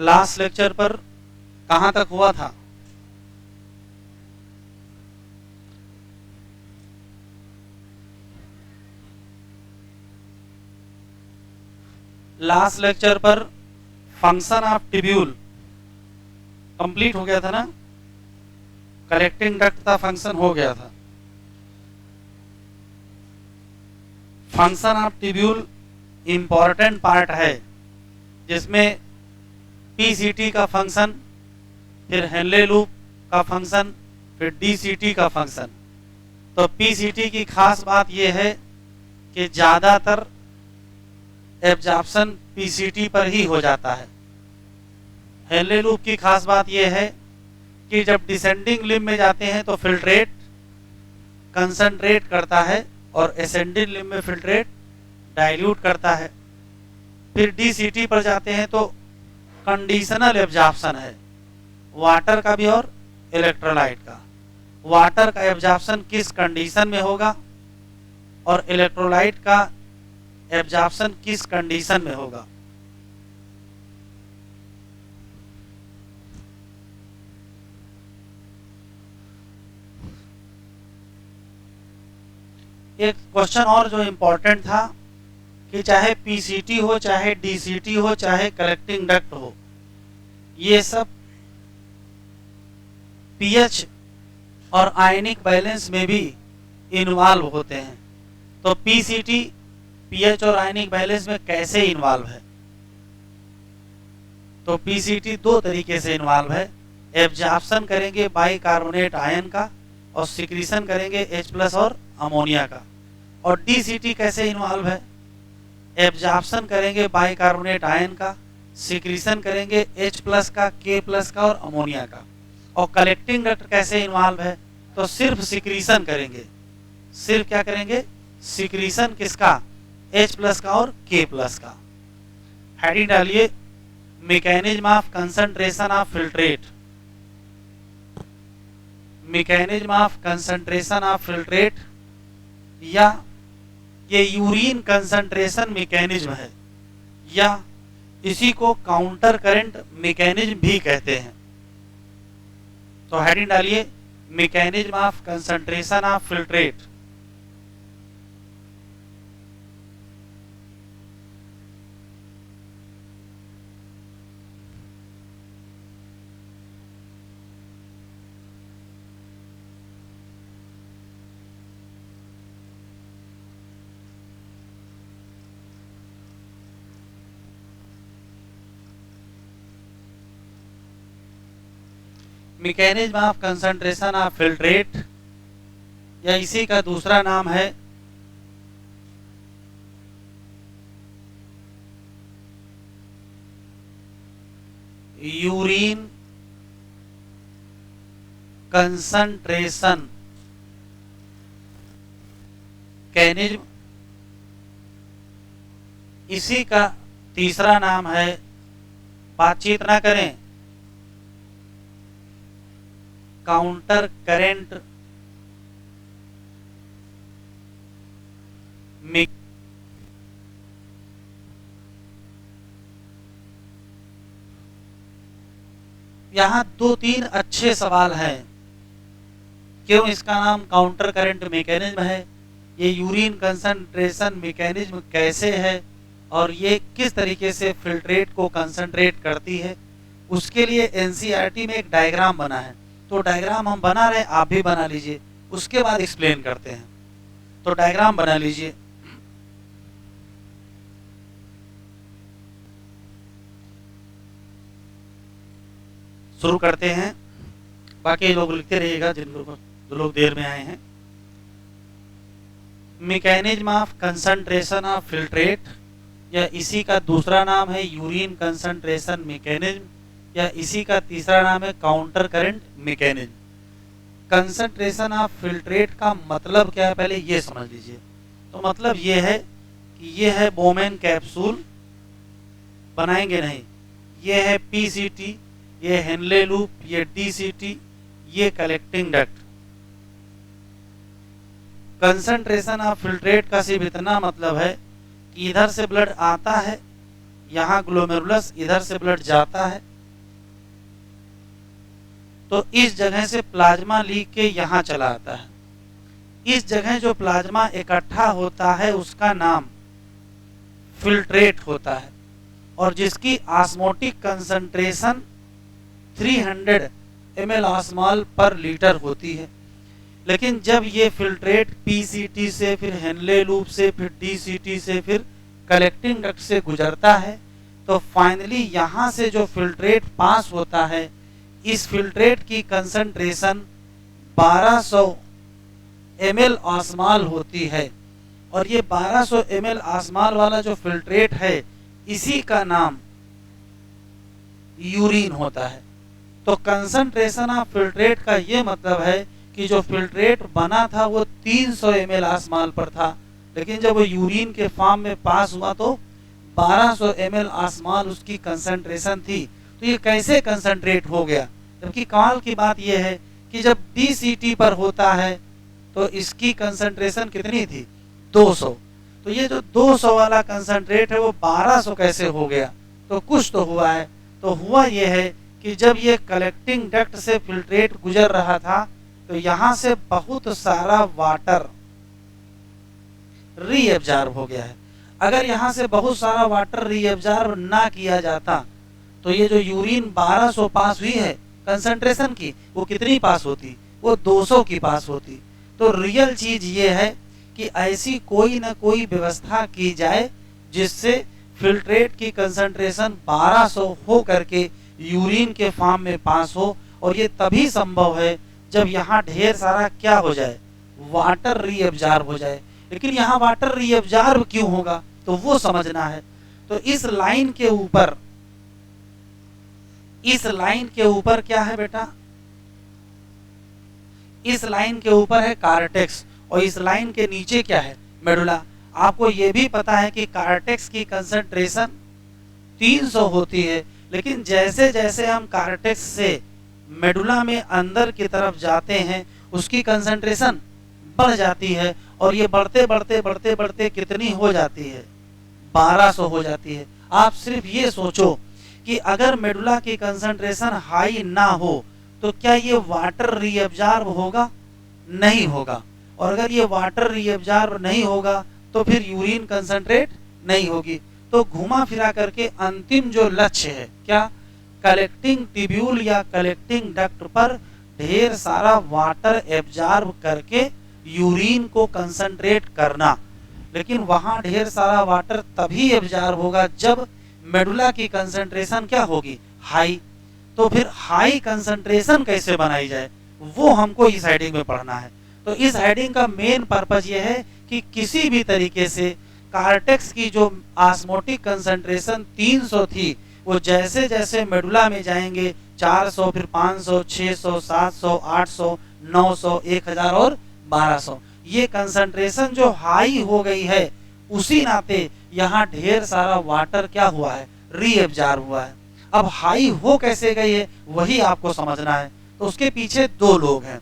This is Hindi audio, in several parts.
लास्ट लेक्चर पर कहाँ तक हुआ था? लास्ट लेक्चर पर फंक्शन ऑफ ट्यूब्यूल कंप्लीट हो गया था ना, कलेक्टिंग डक्ट का फंक्शन हो गया था। Function of tubule important part है, जिसमें पीसीटी का फंक्शन, फिर हेनले लूप का फंक्शन, फिर डीसीटी का फंक्शन। तो पीसीटी की खास बात यह है कि ज़्यादातर एब्जॉर्प्शन पीसीटी पर ही हो जाता है। हेनले लूप की खास बात यह है कि जब डिसेंडिंग लिम्ब में जाते हैं तो फिल्ट्रेट कंसंट्रेट करता है और एसेंडिंग लिम्ब में फिल्ट्रेट डाइल्यूट करता है। फिर डीसीटी पर जाते हैं तो कंडीशनल एब्जॉर्प्शन है, वाटर का भी और इलेक्ट्रोलाइट का। वाटर का एब्जॉर्प्शन किस कंडीशन में होगा और इलेक्ट्रोलाइट का एब्जॉर्प्शन किस कंडीशन में होगा। एक क्वेश्चन और जो इंपॉर्टेंट था कि चाहे पीसीटी हो, चाहे डीसीटी हो, चाहे कलेक्टिंग डक्ट हो, ये सब पीएच और आयनिक बैलेंस में भी इन्वॉल्व होते हैं। तो पीसीटी पीएच और आयनिक बैलेंस में कैसे इन्वॉल्व है? तो पीसीटी दो तरीके से इन्वॉल्व है। एब्जॉर्प्शन करेंगे बाइकार्बोनेट आयन का और सिक्रीशन करेंगे H+ और अमोनिया का। और डीसीटी कैसे इन्वॉल्व है? एब्जॉर्प्शन करेंगे बाइकार्बोनेट आयन का, सिक्रीशन करेंगे H+ का, K+ का और अमोनिया का। और कलेक्टिंग डक्ट कैसे इन्वॉल्व है? तो सिर्फ सिक्रीशन करेंगे। सिर्फ क्या करेंगे? सिक्रीशन किसका? H+ का और K+ का। हेडिंग डालिए mechanism of concentration of filtrate. Mechanism of concentration of filtrate, या ये यूरिन कंसंट्रेशन मैकेनिज्म है, या इसी को काउंटर करंट मैकेनिज्म भी कहते हैं। तो हेडिंग डालिए mechanism of concentration of filtrate. Mechanism of concentration of filtrate, या इसी का दूसरा नाम है यूरिन कंसंट्रेशन मैकेनिज्म। इसी का तीसरा नाम है, बातचीत ना करें, काउंटर करेंट यहाँ 2-3 अच्छे सवाल हैं। क्यों इसका नाम काउंटर करंट मैकेनिज्म है, ये यूरिन कंसंट्रेशन मैकेनिज्म कैसे है, और ये किस तरीके से फिल्ट्रेट को कंसंट्रेट करती है, उसके लिए एनसीईआरटी में एक डायग्राम बना है। तो डायग्राम हम बना रहे हैं, आप भी बना लीजिए, उसके बाद एक्सप्लेन करते हैं। तो डायग्राम बना लीजिए। शुरू करते हैं, बाकी लोग लिखते रहिएगा जो लोग देर में आए हैं। Mechanism of concentration of filtrate, या इसी का दूसरा नाम है यूरिन कंसंट्रेशन मैकेनिज्म, या इसी का तीसरा नाम है counter current mechanism. Concentration of filtrate का मतलब क्या है, पहले ये समझ लीजिए। तो मतलब ये है कि ये है बोमेन कैप्सूल, बनाएंगे नहीं, ये है पीसीटी, ये हेनले लूप, ये डीसीटी, ये collecting duct. Concentration of filtrate का सिर्फ इतना मतलब है कि इधर से ब्लड आता है, यहाँ ग्लोमेरुलस, इधर से ब्लड जाता है, तो इस जगह से प्लाज्मा लीक के यहाँ चला आता है। इस जगह जो प्लाज्मा इकट्ठा होता है उसका नाम फिल्ट्रेट होता है, और जिसकी ऑस्मोटिक कंसंट्रेशन 300 ml ऑस्मॉल पर लीटर होती है। लेकिन जब ये फिल्ट्रेट पीसीटी से, फिर हेनले लूप से, फिर डीसीटी से, फिर कलेक्टिंग डक्ट से गुजरता है, तो फाइनली यहाँ से जो फिल्ट्रेट पास होता है, इस फिल्ट्रेट की कंसंट्रेशन 1200 ml ऑस्मॉल होती है। और ये 1200 ml ऑस्मॉल वाला जो फिल्ट्रेट है, इसी का नाम यूरिन होता है। तो कंसंट्रेशन ऑफ फिल्ट्रेट का ये मतलब है कि जो फिल्ट्रेट बना था वो 300 ml ऑस्मॉल पर था, लेकिन जब वो यूरिन के फॉर्म में पास हुआ तो 1200 ml ऑस्मॉल उसकी कंसंट्रेशन थी। तो ये कैसे कंसंट्रेट हो गया? जबकि कमाल की बात यह है कि जब डीसीटी पर होता है तो इसकी कंसंट्रेशन कितनी थी? 200। तो ये जो 200 वाला कंसंट्रेट है वो 1200 कैसे हो गया? तो कुछ तो हुआ है। तो हुआ ये है कि जब ये कलेक्टिंग डक्ट से फिल्ट्रेट गुजर रहा था तो यहाँ से बहुत सारा वाटर रीएब्जॉर्ब हो गया है। अगर यहाँ से बहुत सारा वाटर रीएब्जॉर्ब ना किया जाता तो ये जो यूरिन 1200 पास हुई है कंसंट्रेशन की, वो कितनी पास होती? वो 200 की पास होती। तो रियल चीज ये है कि ऐसी कोई ना कोई व्यवस्था की जाए जिससे फिल्ट्रेट की कंसंट्रेशन 1200 हो करके यूरिन के फॉर्म में पास हो, और ये तभी संभव है जब यहाँ ढेर सारा क्या हो जाए? वाटर रीएब्जॉर्ब हो जाए। लेकिन यहाँ वाटर रीएब्जॉर्ब क्यों होगा? तो वो समझना है। तो इस लाइन के ऊपर क्या है बेटा? इस लाइन के ऊपर है कार्टेक्स, और इस लाइन के नीचे क्या है? मेडुला। आपको ये भी पता है कि कार्टेक्स की कंसंट्रेशन 300 होती है, लेकिन जैसे जैसे हम कार्टेक्स से मेडुला में अंदर की तरफ जाते हैं उसकी कंसंट्रेशन बढ़ जाती है, और ये बढ़ते बढ़ते बढ़ते बढ़ते कितनी हो जाती है? 1200 हो जाती है। आप सिर्फ ये सोचो कि अगर मेडुला की कंसंट्रेशन हाई ना हो तो क्या ये वाटर रीएब्जॉर्ब होगा? नहीं होगा। और अगर ये वाटर रीएब्जॉर्ब नहीं होगा तो फिर यूरिन कंसंट्रेट नहीं होगी। तो घुमा फिरा करके अंतिम जो लक्ष्य है क्या? कलेक्टिंग ट्यूब्यूल या कलेक्टिंग डक्ट पर ढेर सारा वाटर एब्जॉर्ब करके यूरिन को कंसंट्रेट करना। लेकिन वहां ढेर सारा वाटर तभी एब्जॉर्ब होगा जब मेडुला की कंसंट्रेशन क्या होगी? हाई। तो फिर हाई कंसंट्रेशन कैसे बनाई जाए वो हमको इस हेडिंग में पढ़ना है। तो इस हेडिंग का मेन पर्पज ये है कि किसी भी तरीके से कार्टेक्स की जो ऑस्मोटिक कंसंट्रेशन 300 थी, वो जैसे जैसे मेडुला में जाएंगे 400, फिर 500, 600, 700, 800, 900, 1000 और 1200, ये कंसंट्रेशन जो हाई हो गई है उसी नाते यहाँ ढेर सारा वाटर क्या हुआ है? रीएब्जॉर्ब हुआ है। अब हाई हो कैसे गई है वही आपको समझना है। तो उसके पीछे दो लोग हैं,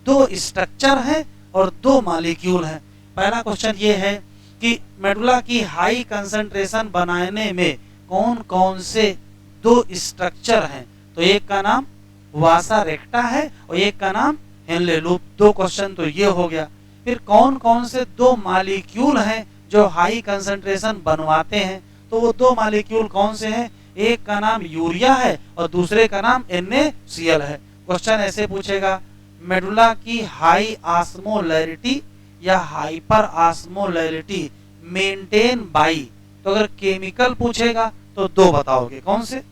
दो स्ट्रक्चर हैं और दो मॉलिक्यूल हैं। पहला क्वेश्चन ये है कि मेडुला की हाई कंसंट्रेशन बनाने में कौन कौन से दो स्ट्रक्चर हैं? तो एक का नाम वासा रेक्टा है और एक का नाम हेनले लूप। दो क्वेश्चन तो ये हो गया। फिर कौन कौन से दो मॉलिक्यूल हैं जो हाई कंसंट्रेशन बनवाते हैं? तो वो दो मॉलिक्यूल कौन से हैं? एक का नाम यूरिया है और दूसरे का नाम NaCl है। क्वेश्चन ऐसे पूछेगा, मेडुला की हाई ऑस्मोलैरिटी या हाइपर ऑस्मोलैरिटी मेंटेन बाई। तो अगर केमिकल पूछेगा तो दो बताओगे, कौन से?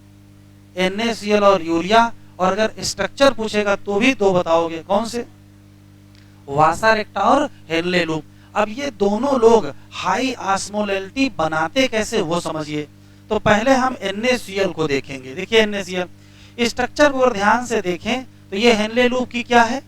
NaCl और यूरिया। और अगर स्ट्रक्चर पूछेगा तो भी दो बताओगे, कौन से? वासा रेक्टा और हेनले लूप। अब ये दोनों लोग हाई ऑस्मोलैरिटी बनाते कैसे वो समझिए। तो पहले हम NaCl को देखेंगे। देखिए NaCl स्ट्रक्चर को ध्यान से देखें तो ये हेनले लूप की क्या है?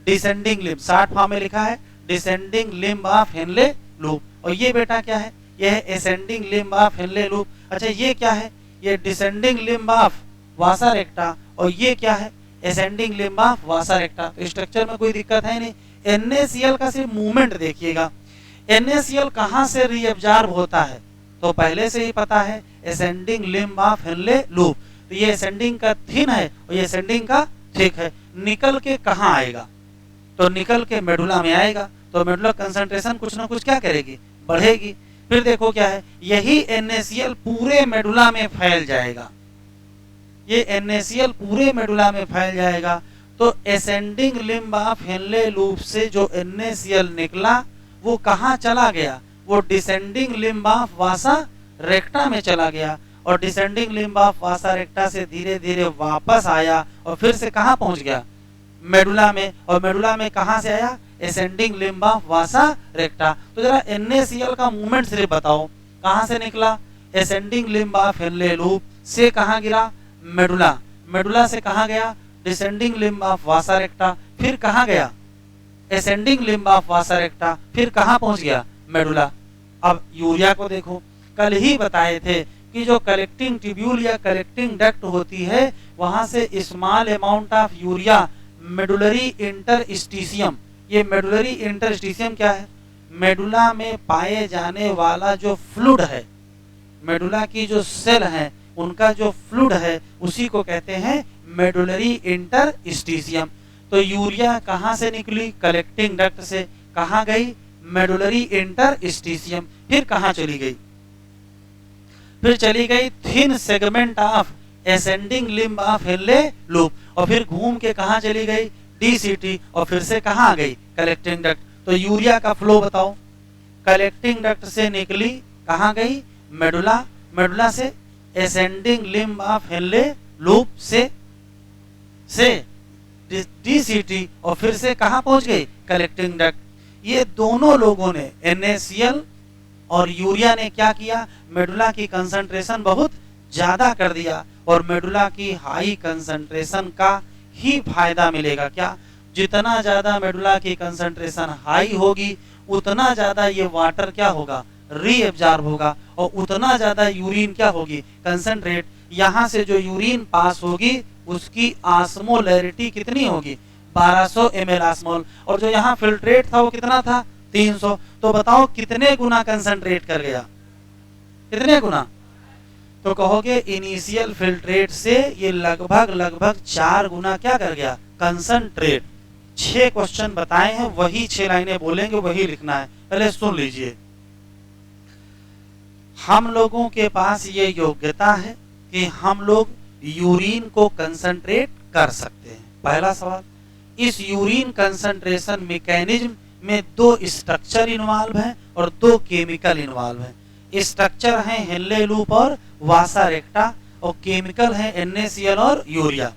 Descending limb. शॉर्ट फॉर्म में लिखा है descending limb of Henle loop. और ये बेटा क्या है? ये है ascending limb of Henle loop. अच्छा ये क्या है? ये descending limb of vasa recta. और ये क्या है? Ascending limb of vasa recta. तो स्ट्रक्चर में कोई दिक्कत है नहीं। NaCl का सिर्फ मूवमेंट देखिएगा। NaCl कहाँ से रीअब्जॉर्ब होता है? तो पहले से ही पता है ascending limb of Henle loop. तो ये असेंडिंग का थिन है और ये असेंडिंग का ठीक है, निकल के कहाँ आएगा? तो निकल के मेडुला में आएगा, तो मेडुला कंसंट्रेशन कुछ ना कुछ क्या करेगी, बढ़ेगी। फिर देखो क्या है, यही NaCl पूरे मेडुला में फैल जाएगा, ये NaCl पूरे मेडुला में फैल जाएगा। तो ascending limb of Henle loop से जो NaCl निकला वो कहाँ चला गया, वो डिसेंडिंग लिम्ब ऑफ वासा रेक्टा में चला गया, और descending limb of vasa recta से धीरे धीरे वापस आया और फिर से कहाँ पहुंच गया, मेडुला में। और मेडुला में कहाँ से आया, ascending limb of vasa recta. तो जरा NaCl का मूवमेंट सिर्फ बताओ, कहाँ से निकला, ascending limb of Henle loop से कहाँ गिरा, मेडुला, मेडुला से कहाँ गया, डिसेंडिंग लिम्ब ऑफ वासा रेक्टा, फिर कहाँ गया, एसेंडिंग लिम्ब ऑफ वासा रेक्टा, फिर कहाँ पहुंच गया, मेडुला। अब यूरिया को देखो, कल ही बताए थे कि जो कलेक्टिंग ट्यूब्यूल या कलेक्टिंग डक्ट होती है वहां से small amount of urea medullary interstitium, ये मेडुलरी इंटरस्टिशियम क्या है, मेडुला में पाए जाने वाला जो फ्लूइड है, मेडुला की जो सेल है उनका जो फ्लूइड है उसी को कहते हैं मेडुलरी इंटरस्टिशियम। तो यूरिया कहाँ से निकली, कलेक्टिंग डक्ट से, कहाँ गई, मेडुलरी इंटरस्टिशियम, फिर कहाँ चली गई, फिर चली गई thin segment of ascending limb of Henle loop, और फिर घूम के कहाँ चली गई, DCT, और फिर से कहाँ आ गई, कलेक्टिंग डक्ट। तो यूरिया का फ्लो बताओ, कलेक्टिंग डक्ट से निकली, कहाँ गई, मेडुला, मेडुला से ascending limb of Henle loop से DCT, और फिर से कहाँ पहुंच गई, कलेक्टिंग डक्ट। ये दोनों लोगों ने NaCl और यूरिया ने क्या किया, मेडुला की कंसंट्रेशन बहुत ज्यादा कर दिया, और मेडुला की हाई कंसंट्रेशन का ही फायदा मिलेगा। क्या, जितना ज्यादा मेडुला की कंसंट्रेशन हाई होगी उतना ज्यादा ये वाटर क्या होगा, रीएब्जॉर्ब होगा, और उतना ज्यादा यूरिन क्या होगी, कंसंट्रेट। यहाँ से जो यूरिन पास होगी उसकी ऑस्मोलैरिटी कितनी होगी, 1200 ml ऑस्मोल, और जो यहाँ फिल्ट्रेट था वो कितना था, 300। तो बताओ कितने गुना कंसंट्रेट कर गया, कितने गुना, तो कहोगे इनिशियल फिल्ट्रेट से ये लगभग 4 गुना क्या कर गया, कंसंट्रेट। 6 क्वेश्चन बताए हैं, वही 6 लाइनें बोलेंगे, वही लिखना है, पहले सुन लीजिए। हम लोगों के पास ये योग्यता है कि हम लोग यूरिन को कंसंट्रेट कर सकते हैं। पहला सवाल, इस यूरिन कंसंट्रेशन मैकेनिज्म में 2 स्ट्रक्चर इन्वॉल्व हैं और 2 केमिकल इन्वॉल्व हैं। स्ट्रक्चर है हेनले लूप और वासा रेक्टा, और केमिकल है NaCl और यूरिया।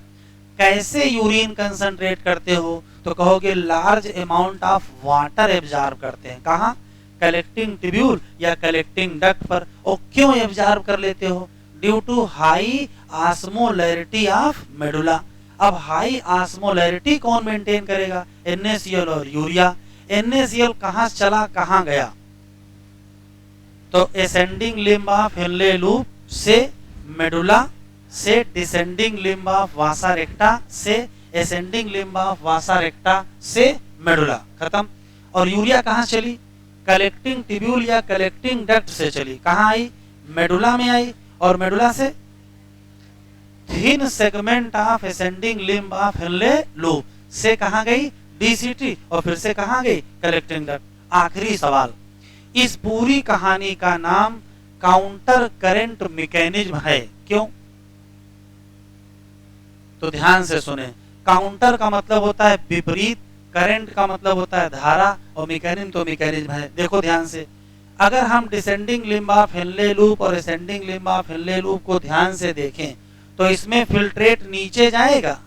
कैसे यूरिन कंसंट्रेट करते हो, तो कहोगे large amount of water absorb करते हैं। कहाँ, कलेक्टिंग ट्यूब्यूल या कलेक्टिंग डक्ट पर। और क्यों एब्जॉर्ब कर लेते हो, due to high osmolarity of medulla. अब हाई ऑस्मोलैरिटी कौन मेंटेन करेगा, NaCl और यूरिया। NaCl कहाँ चला, कहाँ गया, तो ascending limb of Henle loop से मेडुला, से descending limb of vasa recta, से ascending limb of vasa recta, से मेडुला, खत्म। और यूरिया कहाँ चली, कलेक्टिंग ट्यूब्यूल या कलेक्टिंग डक्ट से चली, कहाँ आई, मेडुला में आई, और मेडुला से thin segment of ascending limb of Henle loop से कहाँ गई, DCT, और फिर से कहाँ गई, कलेक्टिंग डक्ट। आखिरी सवाल, इस पूरी कहानी का नाम काउंटर करंट मैकेनिज्म है, क्यों, तो ध्यान से सुने। काउंटर का मतलब होता है विपरीत, करंट का मतलब होता है धारा, और मैकेनिज्म तो मैकेनिज्म है। देखो ध्यान से, अगर हम descending limb of Henle loop और ascending limb of Henle loop को ध्यान से देखें तो इसमें फिल्ट्रेट नीचे जाएगा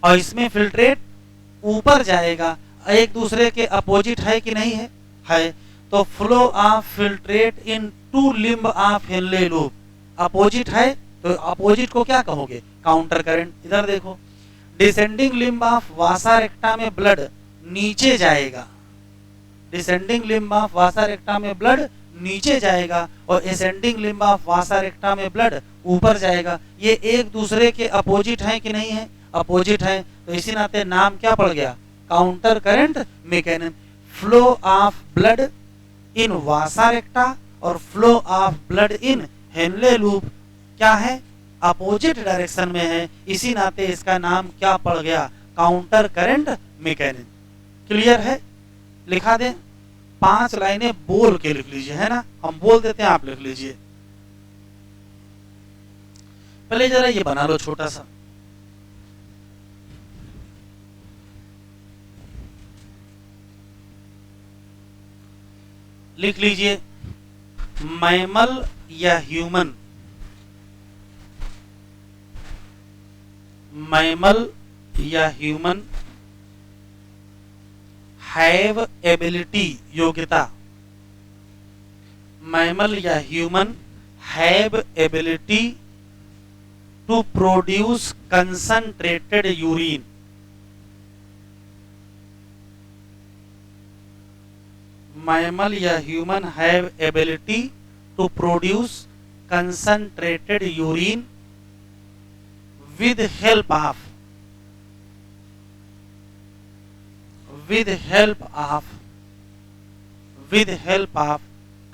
और इसमें फिल्ट्रेट ऊपर जाएगा। एक दूसरे के अपोजिट है कि नहीं है, है। तो flow of filtrate in 2 limb of Henle loop opposite है, तो अपोजिट को क्या कहोगे, काउंटर करंट। इधर देखो, डिसेंडिंग लिम्ब ऑफ वासा रेक्टा में ब्लड नीचे जाएगा, डिसेंडिंग लिम्ब ऑफ वासा रेक्टा में ब्लड नीचे जाएगा, और एसेंडिंग लिम्ब ऑफ वासा रेक्टा में ब्लड ऊपर जाएगा। ये एक दूसरे के अपोजिट हैं कि नहीं है, अपोजिट हैं, तो इसी नाते नाम क्या पड़ गया, counter current mechanism. Flow of blood in vasa recta और flow of blood in Henle loop क्या है, अपोजिट डायरेक्शन में है, इसी नाते इसका नाम क्या पड़ गया, काउंटर करंट मैकेनिज्म। क्लियर है? लिखा दें, 5 लाइनें बोल के लिख लीजिए, है ना, हम बोल देते हैं, आप लिख लीजिए। पहले जरा ये बना लो छोटा सा, लिख लीजिए, मैमल या ह्यूमन, मैमल या ह्यूमन हैव एबिलिटी, योग्यता, मैमल या human have ability to produce concentrated urine, mammal या human have ability to produce concentrated urine with help of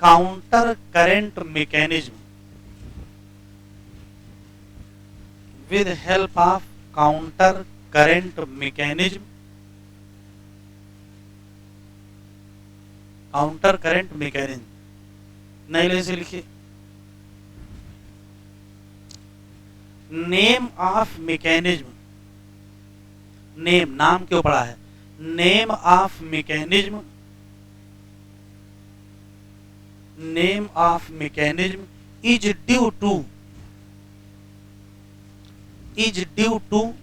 counter current mechanism, with help of counter current mechanism, counter current mechanism. नए लाइन से लिखिए, नेम ऑफ मैकेनिज्म, नेम नाम क्यों पड़ा है, name of mechanism, name of mechanism is due to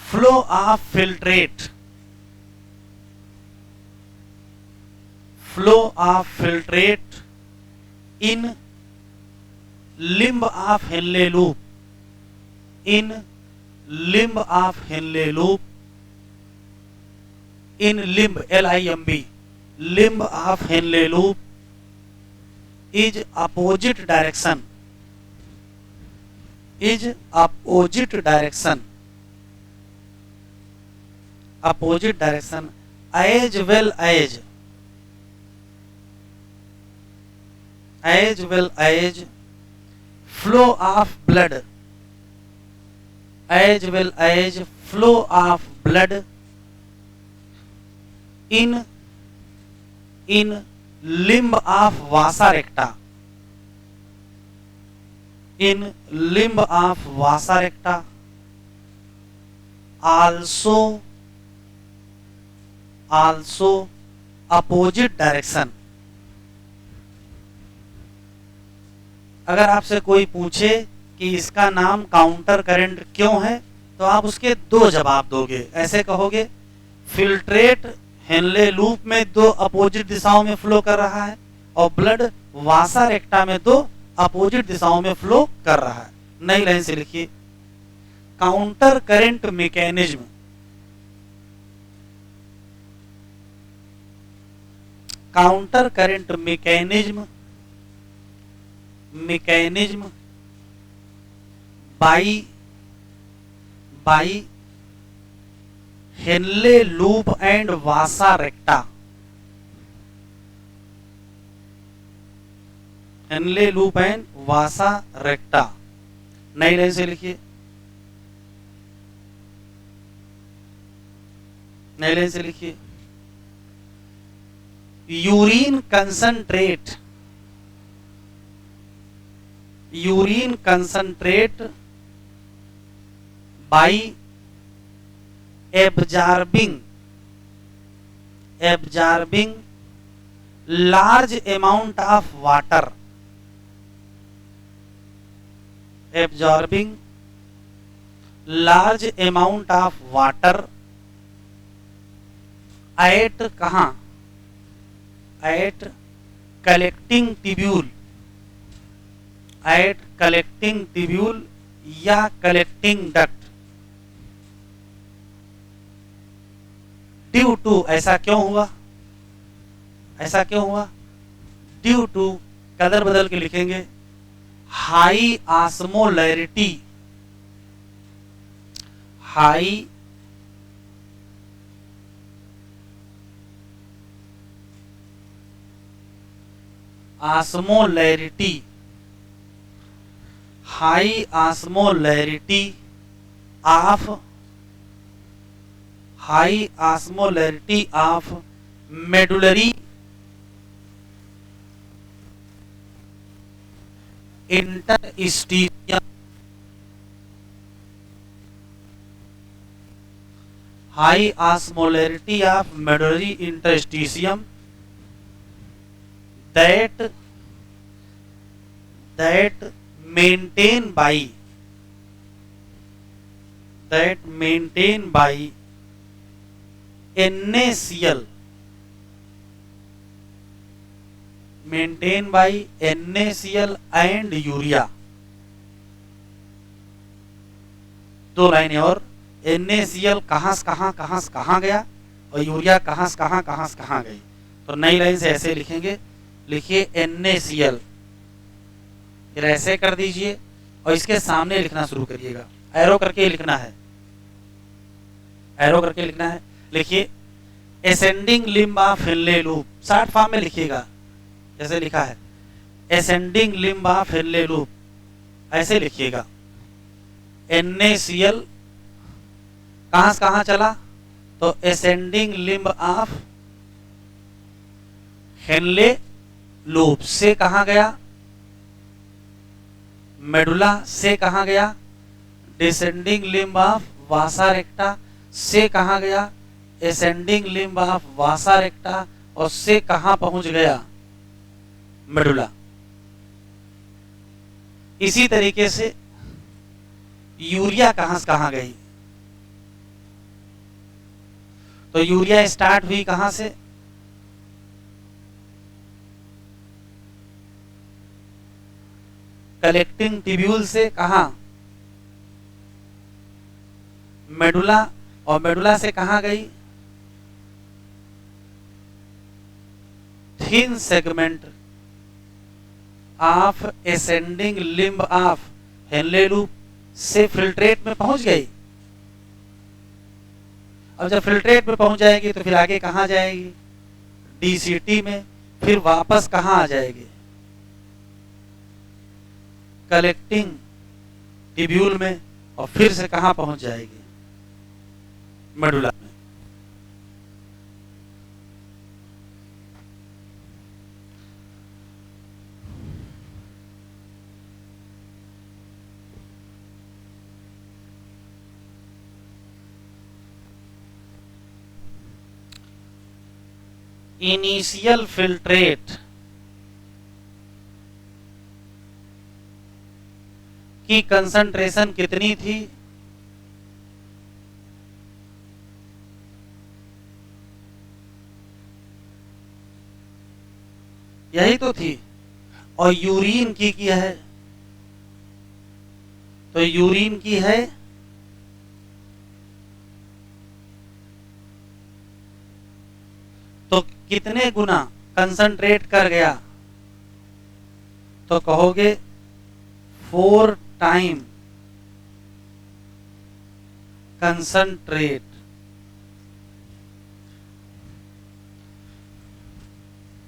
flow of filtrate, flow of filtrate in limb of Henle loop, in limb of Henle loop, in limb, LIMB, limb of Henle loop is opposite direction, is opposite direction, opposite direction as well as flow of blood, as well as flow of blood in limb of vasa recta, in limb of vasa recta also opposite direction। अगर आपसे कोई पूछे कि इसका नाम काउंटर करंट क्यों है, तो आप उसके 2 जवाब दोगे, ऐसे कहोगे, फिल्ट्रेट हेनले लूप में 2 अपोजिट दिशाओं में फ्लो कर रहा है और ब्लड वासा रेक्टा में 2 अपोजिट दिशाओं में फ्लो कर रहा है। नई लाइन से लिखिए, counter current mechanism, counter current mechanism, mechanism by Henle loop and vasa recta, Henle loop and vasa recta. नई लाइन से लिखिए, नई लाइन से लिखिए, urine concentrate, urine concentrate by absorbing large amount of water, absorbing large amount of water at कहां, at collecting tubule, at collecting tubule या कलेक्टिंग डक्ट, ड्यू टू, ऐसा क्यों हुआ, ऐसा क्यों हुआ, ड्यू टू, कलर बदल के लिखेंगे, high osmolarity, high osmolarity, high osmolarity of medullary interstitium, high osmolarity of medullary interstitium that maintain by NaCl and urea. दो लाइनें और, NaCl कहाँ से कहाँ गया और यूरिया कहाँ से कहाँ गई। तो नई लाइन से ऐसे लिखेंगे, लिखिए NaCl, फिर ऐसे कर दीजिए और इसके सामने लिखना शुरू करिएगा, एरो करके लिखना है, लिखिए ascending limb of Henle loop, short form में लिखिएगा जैसे लिखा है ascending limb of Henle loop, ऐसे लिखिएगा। NaCl कहाँ से कहाँ चला, तो ascending limb of Henle loop से कहाँ गया, मेडुला से कहाँ गया, descending limb of vasa recta से कहाँ गया, ascending limb of vasa recta और से कहाँ पहुंच गया, मेडुला। इसी तरीके से यूरिया कहाँ से कहाँ गई, तो यूरिया स्टार्ट हुई कहाँ से, कलेक्टिंग ट्यूब्यूल से कहाँ, मेडुला, और मेडुला से कहाँ गई, thin segment of ascending limb of Henle loop से फिल्ट्रेट में पहुंच गई। अब जब फिल्ट्रेट में पहुंच जाएगी तो फिर आगे कहाँ जाएगी, DCT में, फिर वापस कहाँ आ जाएगी, कलेक्टिंग ट्यूब्यूल में, और फिर से कहाँ पहुंच जाएगी, मेडुला में। इनिशियल फिल्ट्रेट की कंसंट्रेशन कितनी थी, यही तो थी, और यूरिन की है, तो यूरिन की है तो कितने गुना कंसंट्रेट कर गया, तो कहोगे 4 टाइम कंसंट्रेट।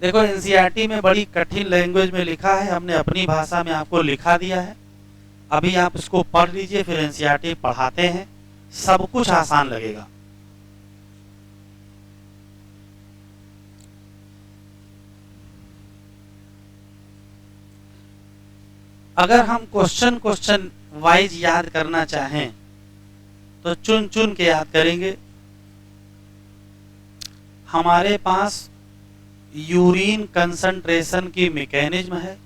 देखो एनसीईआरटी में बड़ी कठिन लैंग्वेज में लिखा है, हमने अपनी भाषा में आपको लिखा दिया है, अभी आप इसको पढ़ लीजिए, फिर एनसीईआरटी पढ़ाते हैं, सब कुछ आसान लगेगा। अगर हम क्वेश्चन वाइज याद करना चाहें तो चुन चुन के याद करेंगे। हमारे पास यूरिन कंसंट्रेशन की मैकेनिज्म है,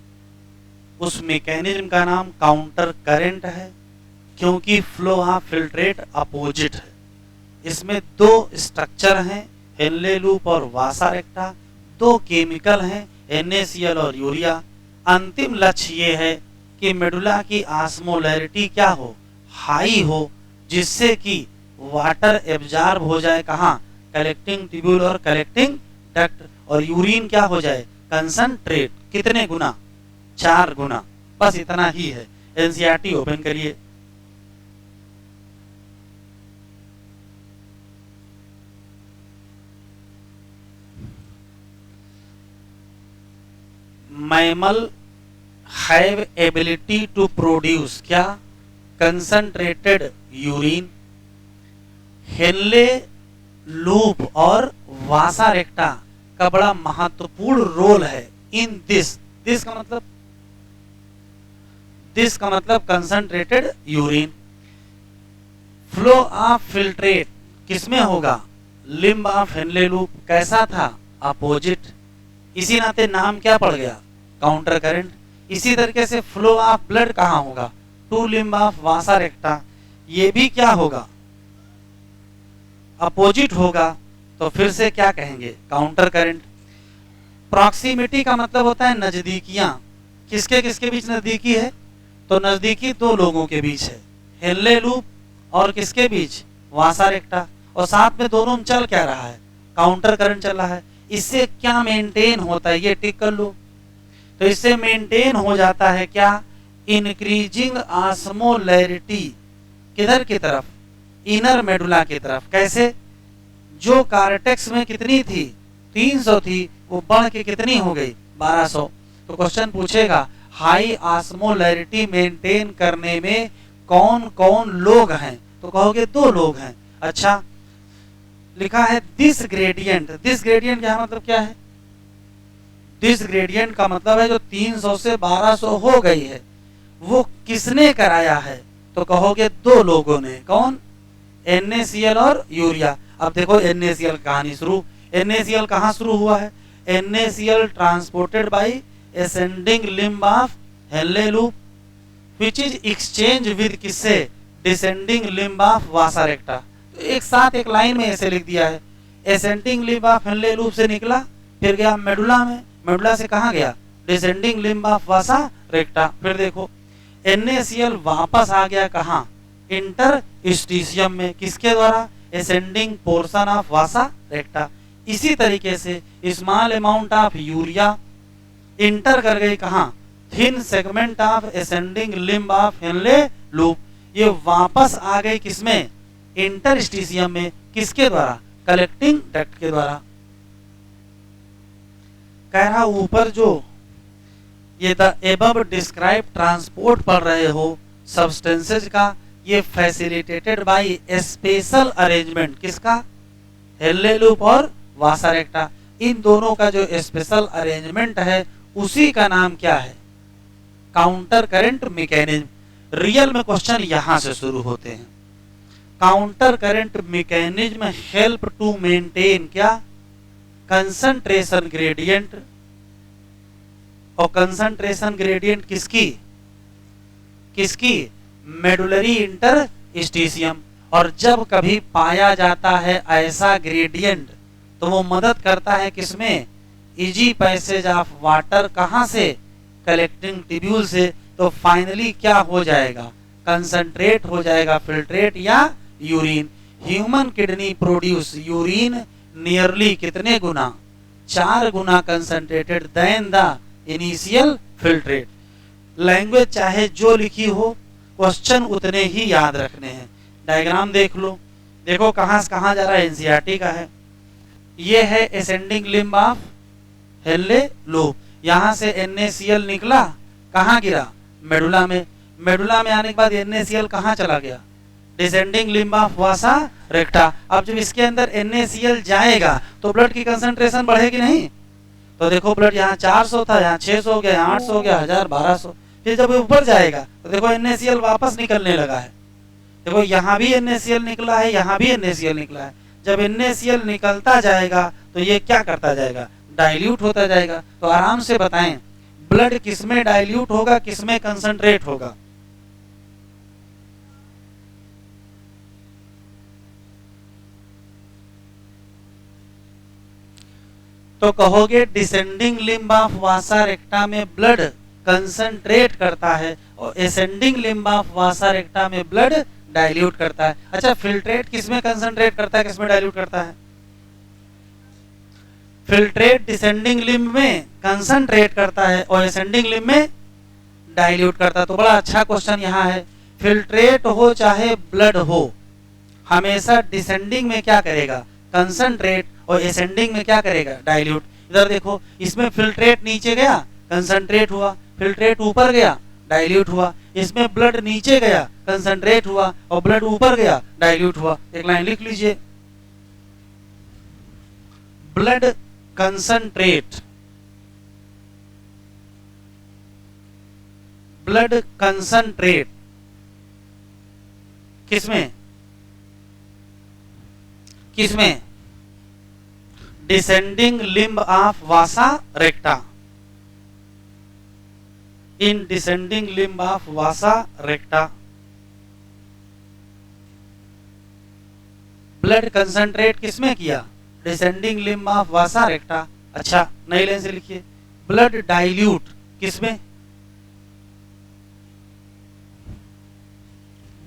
उस मैकेनिज्म का नाम काउंटर करंट है, क्योंकि फ्लो ऑफ फिल्ट्रेट अपोजिट है। इसमें 2 स्ट्रक्चर हैं, हेनले लूप और वासा रेक्टा, 2 केमिकल हैं, NaCl और यूरिया। अंतिम लक्ष्य ये है कि मेडुला की ऑस्मोलैरिटी क्या हो, हाई हो, जिससे कि वाटर एब्जॉर्ब हो जाए कहाँ, कलेक्टिंग ट्यूब्यूल और कलेक्टिंग डक्ट, और यूरिन क्या हो जाए, कंसंट्रेट। कितने गुना, 4 गुना, बस इतना ही है। एनसीईआरटी ओपन करिए, mammal have ability to produce क्या, कंसंट्रेटेड यूरिन। हेनले लूप और वासा रेक्टा का बड़ा महत्वपूर्ण रोल है इन दिस का मतलब concentrated urine. Flow of filtrate किसमें होगा, लिम्ब ऑफ हेनले लूप। कैसा था, अपोजिट, इसी नाते नाम क्या पड़ गया, काउंटर करंट। इसी तरीके से फ्लो ऑफ ब्लड कहाँ होगा, two limb of vasa recta, ये भी क्या होगा, अपोजिट होगा। तो फिर से क्या कहेंगे, काउंटर करंट। प्रॉक्सिमिटी का मतलब होता है नजदीकियां, किसके किसके बीच नजदीकी है, तो नजदीकी दो लोगों के बीच है, हेनले लूप और किसके बीच, वासा रेक्टा। और साथ में दोनों में चल क्या रहा है, काउंटर करंट चल रहा है। इससे क्या मेंटेन होता है, ये टिक कर लो। तो इससे मेंटेन हो जाता है क्या, इंक्रीजिंग ऑस्मोलैरिटी, किधर की तरफ, इनर मेडुला की तरफ। कैसे, जो कार्टेक्स में कितनी थी, 300 थी, वो बढ़ के कितनी हो गई, 1200। तो क्वेश्चन पूछेगा हाई ऑस्मोलैरिटी मेंटेन करने में कौन कौन लोग हैं, तो कहोगे 2 लोग हैं। अच्छा, लिखा है दिस ग्रेडियंट। दिस ग्रेडियंट क्या मतलब क्या है, दिस ग्रेडियंट का मतलब है जो 300 से 1200 हो गई है, वो किसने कराया है, तो कहोगे 2 लोगों ने। कौन, NaCl और यूरिया। अब देखो NaCl कहानी शुरू, NaCl कहाँ शुरू हुआ है, NaCl transported by ascending limb of Henle loop which is exchange with किससे, descending limb of vasa recta. तो एक साथ एक लाइन में ऐसे लिख दिया है, ascending limb of Henle loop से निकला, फिर गया मेडुला में, मेडुला से कहाँ गया, डिसेंडिंग लिम्ब ऑफ वासा रेक्टा। फिर देखो NaCl वापस आ गया कहाँ, इंटरस्टिशियम में, किसके द्वारा, असेंडिंग पोर्शन ऑफ वासा रेक्टा। इसी तरीके से small amount of urea inter कर गई कहाँ, thin segment of ascending limb of Henle loop, ये वापस आ गई किसमें, इंटरस्टिशियम में, किसके द्वारा, कलेक्टिंग डक्ट के द्वारा। कह रहा ऊपर जो ये द एबव डिस्क्राइब ट्रांसपोर्ट पढ़ रहे हो सब्सटेंसेज का, ये फैसिलिटेटेड बाय स्पेशल अरेंजमेंट, किसका, हेनले लूप और वासा रेक्टा। इन दोनों का जो स्पेशल अरेंजमेंट है उसी का नाम क्या है, काउंटर करंट मैकेनिज्म। रियल में क्वेश्चन यहां से शुरू होते हैं। Counter current mechanism help to maintain क्या, कंसंट्रेशन ग्रेडियंट। और कंसंट्रेशन ग्रेडियंट किसकी, किसकी, मेडुलरी इंटरस्टिशियम। और जब कभी पाया जाता है ऐसा ग्रेडियंट तो वो मदद करता है किसमें, इजी पैसेज ऑफ वाटर, कहां से, कलेक्टिंग ट्यूब्यूल से। तो फाइनली क्या हो जाएगा, कंसंट्रेट हो जाएगा, फिल्ट्रेट या urine. Human kidney produce urine nearly कितने गुना, 4 गुना concentrated than the initial filtrate. Language चाहे जो लिखी हो, क्वेश्चन उतने ही याद रखने हैं। डायग्राम देख लो, देखो कहां से कहां जा रहा है, एनसीईआरटी का है। ये है ascending limb of Henle loop, यहां से NaCl निकला, कहां गिरा, मेडुला में। मेडुला में आने के बाद NaCl कहां चला गया, डिसेंडिंग लिम्ब ऑफ वासा रेक्टा। अब जब इसके अंदर NaCl जाएगा तो ब्लड की कंसंट्रेशन बढ़ेगी नहीं। तो देखो ब्लड यहाँ 400 था, यहाँ 600 हो गया, यहाँ 800 हो गया, 1000, 1200। फिर जब ऊपर जाएगा तो देखो NaCl वापस निकलने लगा है। देखो यहाँ भी NaCl निकला है, यहाँ भी NaCl निकला है। जब NaCl निकलता जाएगा तो ये क्या करता जाएगा, डाइल्यूट होता जाएगा। तो आराम से बताएं ब्लड किसमें डाइल्यूट होगा, किसमें कंसंट्रेट होगा, तो कहोगे डिसेंडिंग लिम्ब ऑफ वासा रेक्टा में ब्लड कंसंट्रेट करता है और असेंडिंग लिम्ब ऑफ वासा रेक्टा में ब्लड डाइल्यूट करता है। अच्छा, फिल्ट्रेट किसमें कंसंट्रेट करता है, किसमें डाइल्यूट करता है, फिल्ट्रेट डिसेंडिंग लिम्ब में कंसंट्रेट करता है और असेंडिंग लिम्ब में डाइल्यूट करता है। तो बड़ा अच्छा क्वेश्चन यहाँ है, फिल्ट्रेट हो चाहे ब्लड हो, हमेशा डिसेंडिंग में क्या करेगा, कंसंट्रेट, और असेंडिंग में क्या करेगा, डाइल्यूट। इधर देखो, इसमें फिल्ट्रेट नीचे गया, कंसंट्रेट हुआ, फिल्ट्रेट ऊपर गया, डाइल्यूट हुआ। इसमें ब्लड नीचे गया, कंसंट्रेट हुआ, और ब्लड ऊपर गया, डाइल्यूट हुआ। एक लाइन लिख लीजिए, ब्लड कंसंट्रेट, ब्लड कंसंट्रेट किसमें, किसमें, descending limb of vasa रेक्टा, in descending limb of vasa रेक्टा। Blood concentrate किसमें किया, डिसेंडिंग लिम्ब ऑफ वासा रेक्टा। अच्छा, नई लाइन से लिखिए, ब्लड डाइल्यूट किसमें,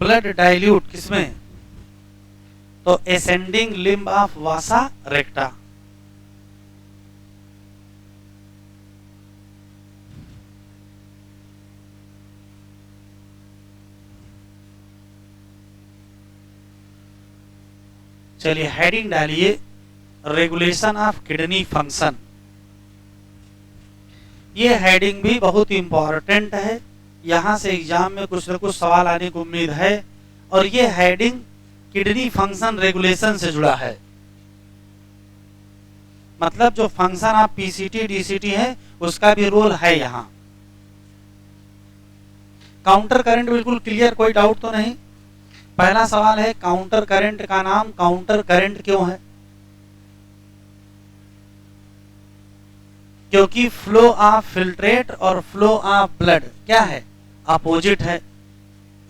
ब्लड डाइल्यूट किसमें, तो एसेंडिंग लिम्ब ऑफ वासा रेक्टा। चलिए हेडिंग डालिए, रेगुलेशन ऑफ किडनी फंक्शन। ये हेडिंग भी बहुत इंपॉर्टेंट है, यहां से एग्जाम में कुछ न कुछ सवाल आने की उम्मीद है। और ये हेडिंग किडनी फंक्शन रेगुलेशन से जुड़ा है, मतलब जो फंक्शन ऑफ पीसीटी डीसीटी है उसका भी रोल है यहाँ। काउंटर करंट बिल्कुल क्लियर, कोई डाउट तो नहीं। पहला सवाल है, काउंटर करंट का नाम काउंटर करंट क्यों है, क्योंकि फ्लो ऑफ फिल्ट्रेट और फ्लो ऑफ ब्लड क्या है, अपोजिट है।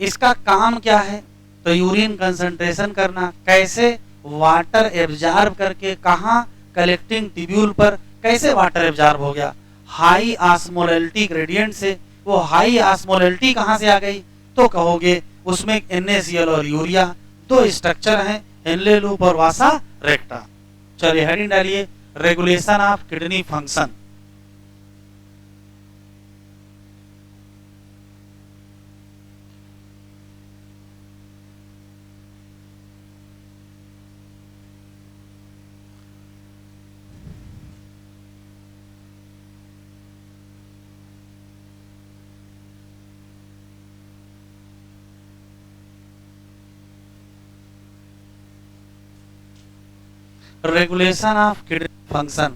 इसका काम क्या है, तो यूरिन कंसंट्रेशन करना, कैसे, वाटर एब्जॉर्ब करके, कहा, कलेक्टिंग ट्यूब्यूल पर कैसे वाटर एब्जॉर्ब हो गया, हाई ऑस्मोलैलिटी ग्रेडियंट से। वो हाई ऑस्मोलैलिटी कहां से आ गई, तो कहोगे उसमें NaCl और यूरिया दो स्ट्रक्चर हैं, हेनले लूप और वासा रेक्टा। चलिए हेडिंग डालिए, regulation of kidney function. Regulation of kidney function,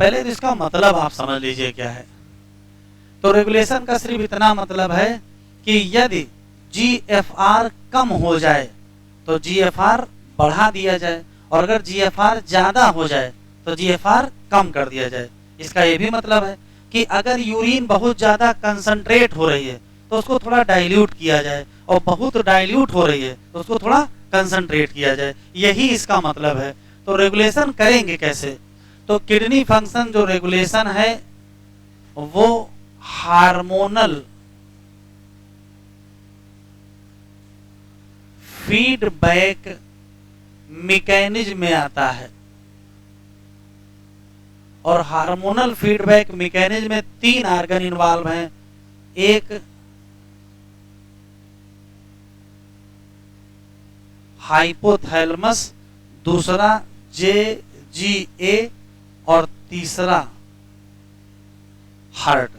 पहले तो इसका मतलब आप समझ लीजिए क्या है। तो रेगुलेशन का सिर्फ इतना मतलब है कि यदि GFR कम हो जाए तो GFR बढ़ा दिया जाए, और अगर GFR ज्यादा हो जाए तो GFR कम कर दिया जाए। इसका ये भी मतलब है कि अगर यूरिन बहुत ज्यादा कंसंट्रेट हो रही है तो उसको थोड़ा डाइल्यूट किया जाए, और बहुत डाइल्यूट हो रही है तो उसको थोड़ा कंसंट्रेट किया जाए, यही इसका मतलब है। तो रेगुलेशन करेंगे कैसे, तो किडनी फंक्शन जो रेगुलेशन है वो हार्मोनल फीडबैक मैकेनिज्म में आता है। और हार्मोनल फीडबैक मैकेनिज्म में 3 ऑर्गन इन्वॉल्व हैं, एक हाइपोथैलेमस, दूसरा JGA और तीसरा हार्ट।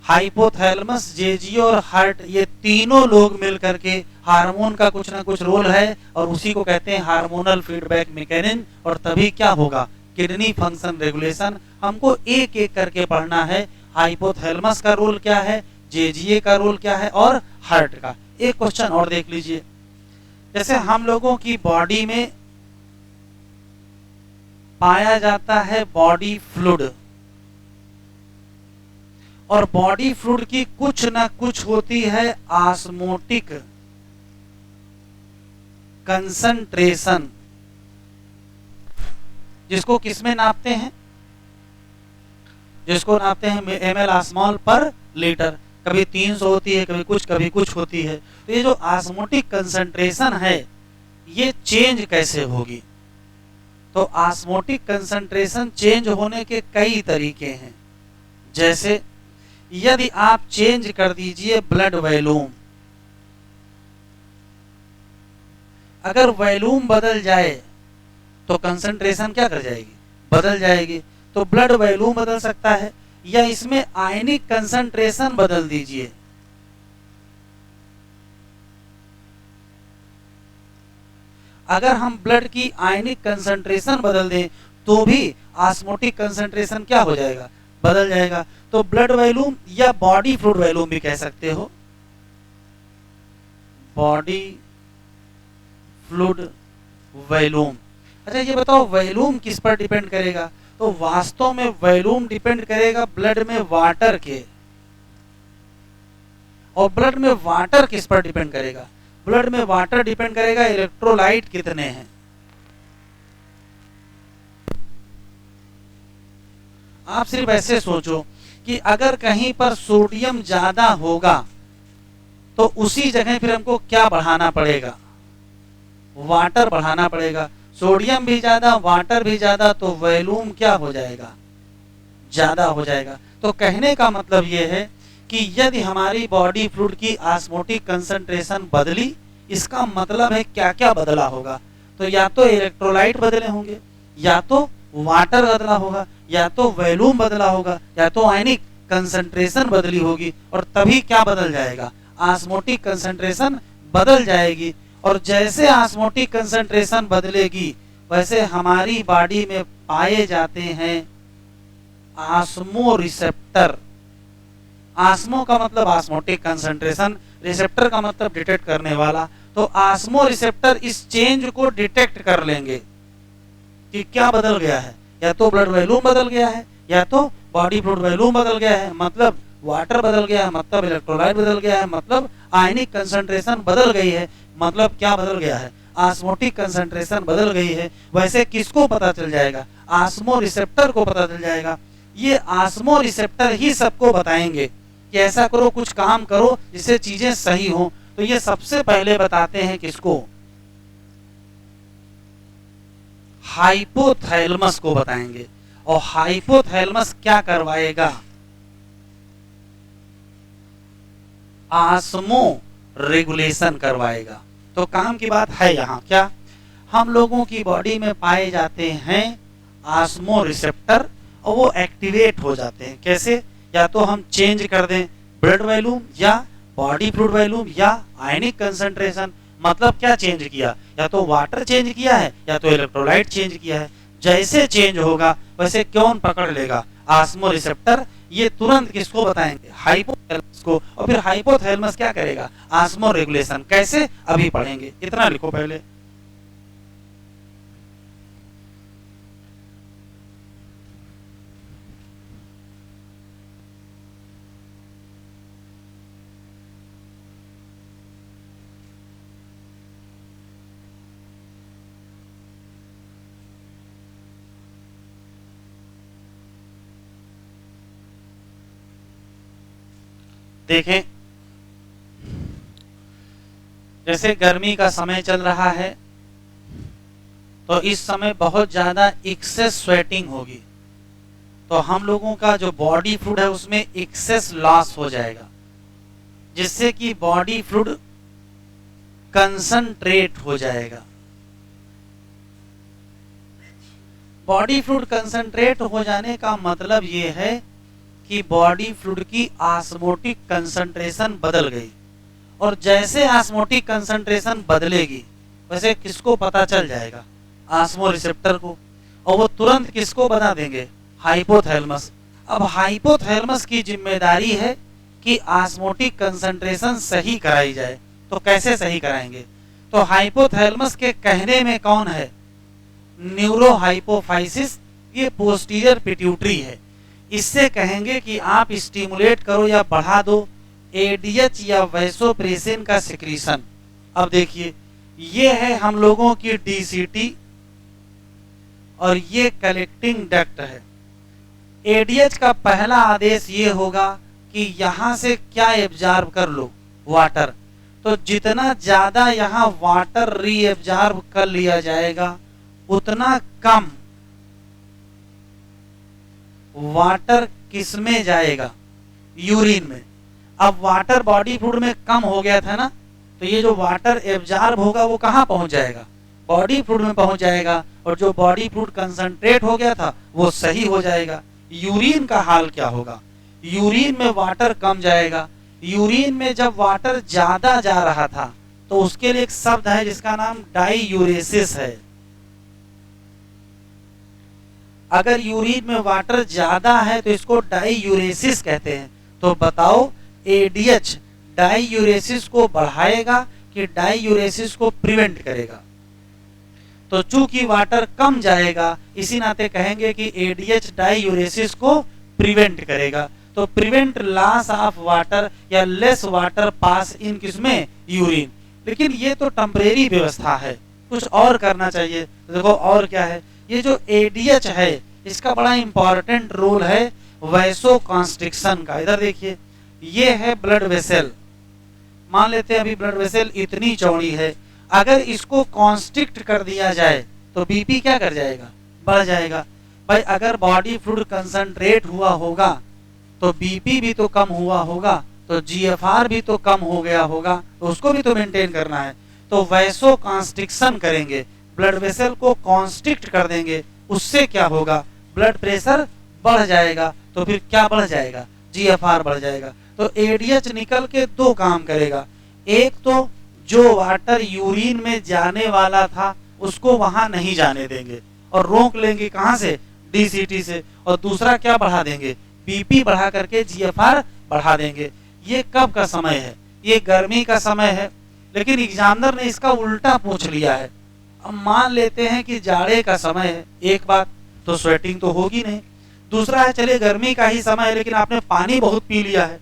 हाइपोथैलेमस, JGA और हार्ट, ये तीनों लोग मिलकर के हार्मोन का कुछ ना कुछ रोल है, और उसी को कहते हैं हार्मोनल फीडबैक मैकेनिज्म। और तभी क्या होगा, किडनी फंक्शन रेगुलेशन। हमको एक एक करके पढ़ना है, हाइपोथैलेमस का रोल क्या है, JGA का रोल क्या है, और हार्ट का। एक क्वेश्चन और देख लीजिए, जैसे हम लोगों की बॉडी में पाया जाता है बॉडी फ्लूइड, और बॉडी फ्लूइड की कुछ ना कुछ होती है ऑस्मोटिक कंसंट्रेशन, जिसको किसमें नापते हैं, जिसको नापते हैं ml ऑस्मोल पर लीटर। कभी 300 होती है, कभी कुछ होती है। तो ये जो ऑस्मोटिक कंसंट्रेशन है ये चेंज कैसे होगी, तो ऑस्मोटिक कंसंट्रेशन चेंज होने के कई तरीके हैं। जैसे यदि आप चेंज कर दीजिए ब्लड वॉल्यूम, अगर वॉल्यूम बदल जाए तो कंसंट्रेशन क्या कर जाएगी, बदल जाएगी। तो ब्लड वॉल्यूम बदल सकता है, या इसमें आयनिक कंसंट्रेशन बदल दीजिए। अगर हम ब्लड की आयनिक कंसंट्रेशन बदल दें तो भी ऑस्मोटिक कंसंट्रेशन क्या हो जाएगा, बदल जाएगा। तो ब्लड वॉल्यूम या बॉडी फ्लूइड वॉल्यूम भी कह सकते हो, बॉडी फ्लूइड वॉल्यूम। अच्छा ये बताओ वॉल्यूम किस पर डिपेंड करेगा, तो वास्तव में वॉल्यूम डिपेंड करेगा ब्लड में वाटर के। और ब्लड में वाटर किस पर डिपेंड करेगा, ब्लड में वाटर डिपेंड करेगा इलेक्ट्रोलाइट कितने हैं। आप सिर्फ ऐसे सोचो कि अगर कहीं पर सोडियम ज्यादा होगा तो उसी जगह फिर हमको क्या बढ़ाना पड़ेगा, वाटर बढ़ाना पड़ेगा। सोडियम भी ज्यादा वाटर भी ज्यादा तो वॉल्यूम क्या हो जाएगा, ज्यादा हो जाएगा। तो कहने का मतलब यह है कि यदि हमारी बॉडी फ्लूइड की ऑस्मोटिक कंसंट्रेशन बदली, इसका मतलब है क्या क्या बदला होगा, तो या तो इलेक्ट्रोलाइट बदले होंगे, या तो वाटर बदला होगा, या तो वॉल्यूम बदला होगा, या तो आयनिक कंसंट्रेशन बदली होगी। और तभी क्या बदल जाएगा, ऑस्मोटिक कंसंट्रेशन बदल जाएगी। और जैसे ऑस्मोटिक कंसंट्रेशन बदलेगी वैसे हमारी बॉडी में पाए जाते हैं ऑस्मो रिसेप्टर। ऑस्मो का मतलब ऑस्मोटिक कंसंट्रेशन, रिसेप्टर का मतलब डिटेक्ट करने वाला। तो ऑस्मो रिसेप्टर इस चेंज को डिटेक्ट कर लेंगे कि क्या बदल गया है, या तो ब्लड वॉल्यूम बदल गया है, या तो बॉडी फ्लूइड वॉल्यूम बदल गया है, मतलब वाटर बदल गया है, मतलब इलेक्ट्रोलाइट बदल गया है, मतलब आयनिक कंसंट्रेशन बदल गई है, मतलब क्या बदल गया है, ऑस्मोटिक कंसंट्रेशन बदल गई है। वैसे किसको पता चल जाएगा, ऑस्मो रिसेप्टर को पता चल जाएगा। ये ऑस्मो रिसेप्टर ही सबको बताएंगे कि ऐसा करो, कुछ काम करो जिससे चीजें सही हो। तो ये सबसे पहले बताते हैं किसको, हाइपोथैलेमस को बताएंगे। और हाइपोथैलेमस क्या करवाएगा, ऑस्मो रेगुलेशन करवाएगा। तो काम की बात है यहाँ क्या, हम लोगों की बॉडी में पाए जाते हैं ऑस्मो रिसेप्टर और वो एक्टिवेट हो जाते हैं। कैसे, या तो हम चेंज कर दें ब्लड वॉल्यूम या बॉडी फ्लूइड वॉल्यूम या आयनिक कंसंट्रेशन। मतलब क्या चेंज किया, या तो वाटर चेंज किया है या तो इलेक्ट्रोलाइट चेंज किया है। जैसे चेंज होगा वैसे कौन पकड़ लेगा, ऑस्मो रिसेप्टर। ये तुरंत किसको बताएंगे, हाइपोथैलेमस को। और फिर हाइपोथैलेमस क्या करेगा, ऑस्मो रेगुलेशन। कैसे, अभी पढ़ेंगे, इतना लिखो पहले। देखें, जैसे गर्मी का समय चल रहा है तो इस समय बहुत ज्यादा एक्सेस स्वेटिंग होगी, तो हम लोगों का जो बॉडी फ्लूइड है उसमें एक्सेस लॉस हो जाएगा, जिससे कि बॉडी फ्लूइड कंसंट्रेट हो जाएगा। बॉडी फ्लूइड कंसंट्रेट हो जाने का मतलब ये है कि बॉडी फ्लूइड की ऑस्मोटिक कंसंट्रेशन बदल गई। और जैसे ऑस्मोटिक कंसंट्रेशन बदलेगी वैसे किसको पता चल जाएगा, ऑस्मो रिसेप्टर को। और वो तुरंत किसको बता देंगे, हाइपोथैलेमस। अब हाइपोथैलेमस की जिम्मेदारी है कि ऑस्मोटिक कंसंट्रेशन सही कराई जाए। तो कैसे सही कराएंगे, तो हाइपोथैलेमस के कहने में कौन है, न्यूरोहाइपोफाइसिस, ये पोस्टीरियर पिट्यूटरी है। इससे कहेंगे कि आप स्टिमुलेट करो या बढ़ा दो एडीएच या वैसोप्रेसिन का सिक्रीशन। अब देखिए, ये है हम लोगों की डीसीटी और ये कलेक्टिंग डक्ट है। एडीएच का पहला आदेश ये होगा कि यहां से क्या एब्जॉर्ब कर लो, वाटर। तो जितना ज्यादा यहां वाटर री एब्जॉर्ब कर लिया जाएगा उतना कम वाटर किस में जाएगा, यूरिन में। अब वाटर बॉडी फ्लूइड में कम हो गया था ना, तो ये जो वाटर एब्जॉर्ब होगा वो कहां पहुंच जाएगा, बॉडी फ्लूइड में पहुंच जाएगा। और जो बॉडी फ्लूइड कंसंट्रेट हो गया था वो सही हो जाएगा। यूरिन का हाल क्या होगा? यूरिन में वाटर कम जाएगा। यूरिन में जब वाटर ज्यादा जा रहा था तो उसके लिए एक शब्द है जिसका नाम डाईयूरेसिस है। अगर यूरिन में वाटर ज्यादा है तो इसको डाईयूरेसिस कहते हैं। तो बताओ एडीएच डाईयूरेसिस को बढ़ाएगा कि डाईयूरेसिस को प्रिवेंट करेगा? तो चूंकि वाटर कम जाएगा इसी नाते कहेंगे कि एडीएच डाईयूरेसिस को प्रिवेंट करेगा। तो प्रिवेंट लॉस ऑफ वाटर या लेस वाटर पास इन किसमें? यूरिन। लेकिन ये तो टेम्परेरी व्यवस्था है, कुछ और करना चाहिए। देखो और क्या है, ये जो एडीएच है इसका बड़ा इंपॉर्टेंट रोल है वैसो कॉन्स्ट्रिक्शन का। इधर देखिए, ये है ब्लड वेसल। मान लेते हैं अभी ब्लड वेसल इतनी चौड़ी है, अगर इसको कॉन्स्ट्रिक्ट कर दिया जाए तो बीपी क्या कर जाएगा? बढ़ जाएगा। भाई अगर बॉडी फ्लूइड कंसंट्रेट हुआ होगा तो बीपी भी तो कम हुआ होगा, तो जीएफआर भी तो कम हो गया होगा, तो उसको भी तो मेंटेन करना है। तो वैसो कॉन्स्ट्रिक्शन करेंगे, ब्लड वेसल को कॉन्स्ट्रिक्ट कर देंगे, उससे क्या होगा? ब्लड प्रेशर बढ़ जाएगा। तो फिर क्या बढ़ जाएगा? जीएफआर बढ़ जाएगा। तो एडीएच निकल के दो काम करेगा। एक तो जो वाटर यूरिन में जाने वाला था उसको वहां नहीं जाने देंगे और रोक लेंगे, कहां से? डीसीटी से। और दूसरा क्या बढ़ा देंगे? बीपी बढ़ा करके जीएफआर बढ़ा देंगे। ये कब का समय है? ये गर्मी का समय है, लेकिन एग्जामिनर ने इसका उल्टा पूछ लिया है। अब मान लेते हैं कि जाड़े का समय है, एक बात तो स्वेटिंग तो होगी नहीं। दूसरा है चलिए गर्मी का ही समय है लेकिन आपने पानी बहुत पी लिया है,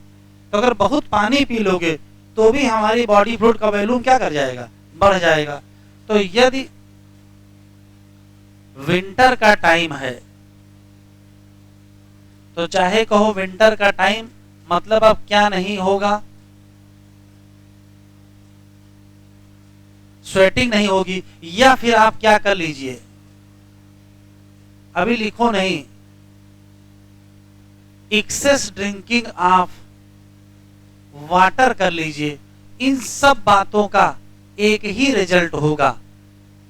तो अगर बहुत पानी पी लोगे तो भी हमारी बॉडी फ्लूइड का वॉल्यूम क्या कर जाएगा? बढ़ जाएगा। तो यदि विंटर का टाइम है तो चाहे कहो विंटर का टाइम, मतलब अब क्या नहीं होगा? स्वेटिंग नहीं होगी। या फिर आप क्या कर लीजिए, अभी लिखो नहीं, एक्सेस ड्रिंकिंग ऑफ वाटर कर लीजिए। इन सब बातों का एक ही रिजल्ट होगा,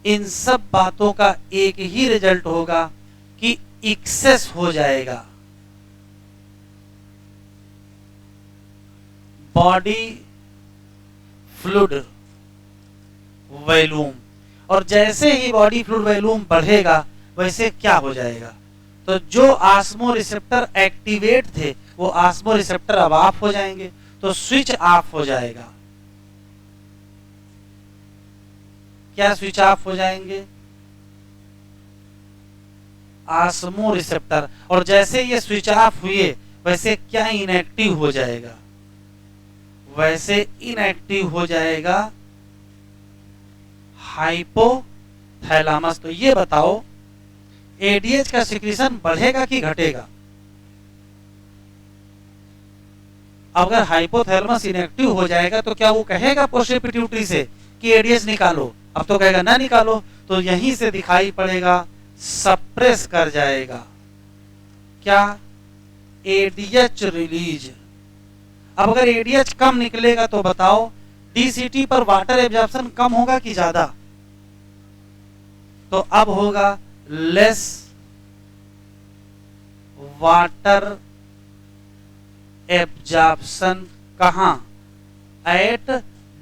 इन सब बातों का एक ही रिजल्ट होगा कि एक्सेस हो जाएगा बॉडी फ्लूइड वॉल्यूम। और जैसे ही बॉडी फ्लूइड वॉल्यूम बढ़ेगा वैसे क्या हो जाएगा? तो जो ऑस्मो रिसेप्टर एक्टिवेट थे वो ऑस्मो रिसेप्टर अब ऑफ हो जाएंगे, तो स्विच ऑफ हो जाएगा। क्या स्विच ऑफ हो जाएंगे? Osmo receptor. और जैसे ये स्विच ऑफ हुए वैसे क्या इनएक्टिव हो जाएगा? वैसे इनएक्टिव हो जाएगा हाइपोथैलेमस। तो ये बताओ एडीएच का सिक्रीशन बढ़ेगा कि घटेगा? अगर हाइपोथैलेमस इनएक्टिव हो जाएगा तो क्या वो कहेगा पोस्टीरियर पिट्यूटरी से कि एडीएच निकालो? अब तो कहेगा ना निकालो। तो यहीं से दिखाई पड़ेगा सप्रेस कर जाएगा क्या? ADH release. अब अगर एडीएच कम निकलेगा तो बताओ डीसीटी पर वाटर एब्जॉर्प्शन कम होगा कि ज्यादा? तो अब होगा लेस वाटर एब्जॉर्प्शन। कहां? At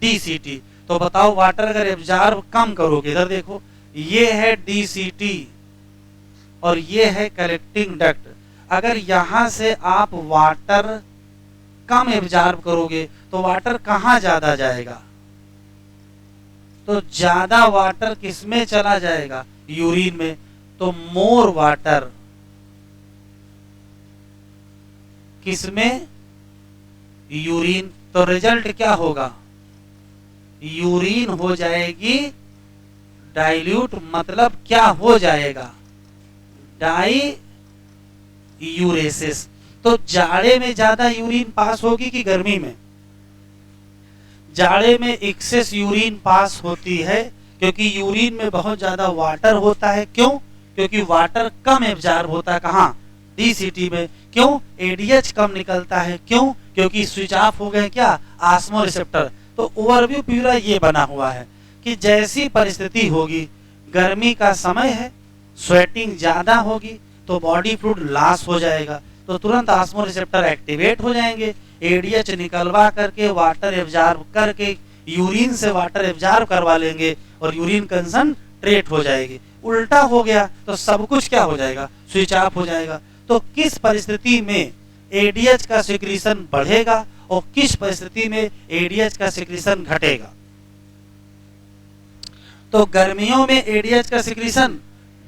DCT. तो बताओ वाटर अगर एब्जॉर्ब कम करोगे, इधर देखो ये है डीसीटी और ये है कलेक्टिंग डक्ट। अगर यहां से आप वाटर कम एब्जॉर्ब करोगे तो वाटर कहां ज्यादा जाएगा? तो ज्यादा वाटर किसमें चला जाएगा? यूरिन में। तो मोर वाटर किसमें? यूरिन। तो रिजल्ट क्या होगा? यूरिन हो जाएगी डाइल्यूट। मतलब क्या हो जाएगा? डाईयूरेसिस। तो जाड़े में ज्यादा यूरिन पास होगी कि गर्मी में? जाड़े में एक्सेस यूरिन पास होती है क्योंकि यूरिन में बहुत ज्यादा वाटर होता है। क्यों? क्योंकि वाटर कम एब्जॉर्ब होता है। कहां? डीसीटी में। क्यों? एडीएच कम निकलता है। क्यों? क्योंकि स्विच ऑफ हो गए क्या? Osmo receptor. तो ओवरव्यू पूरा ये बना हुआ है कि जैसी परिस्थिति होगी, गर्मी का समय है, स्वेटिंग ज्यादा होगी तो बॉडी फ्लूइड लॉस हो जाएगा, तो तुरंत ऑस्मो रिसेप्टर एक्टिवेट हो जाएंगे, एडीएच निकलवा करके वाटर एब्जॉर्ब करके यूरिन से वाटर एब्जॉर्ब करवा लेंगे और यूरिन कंसंट्रेट हो जाएगी। उल्टा हो गया तो सब कुछ क्या हो जाएगा, स्विच ऑफ हो जाएगा। तो किस परिस्थिति में एडीएच का सिक्रीशन बढ़ेगा और किस परिस्थिति में एडीएच का सिक्रीशन घटेगा? तो गर्मियों में एडीएच का सिक्रीशन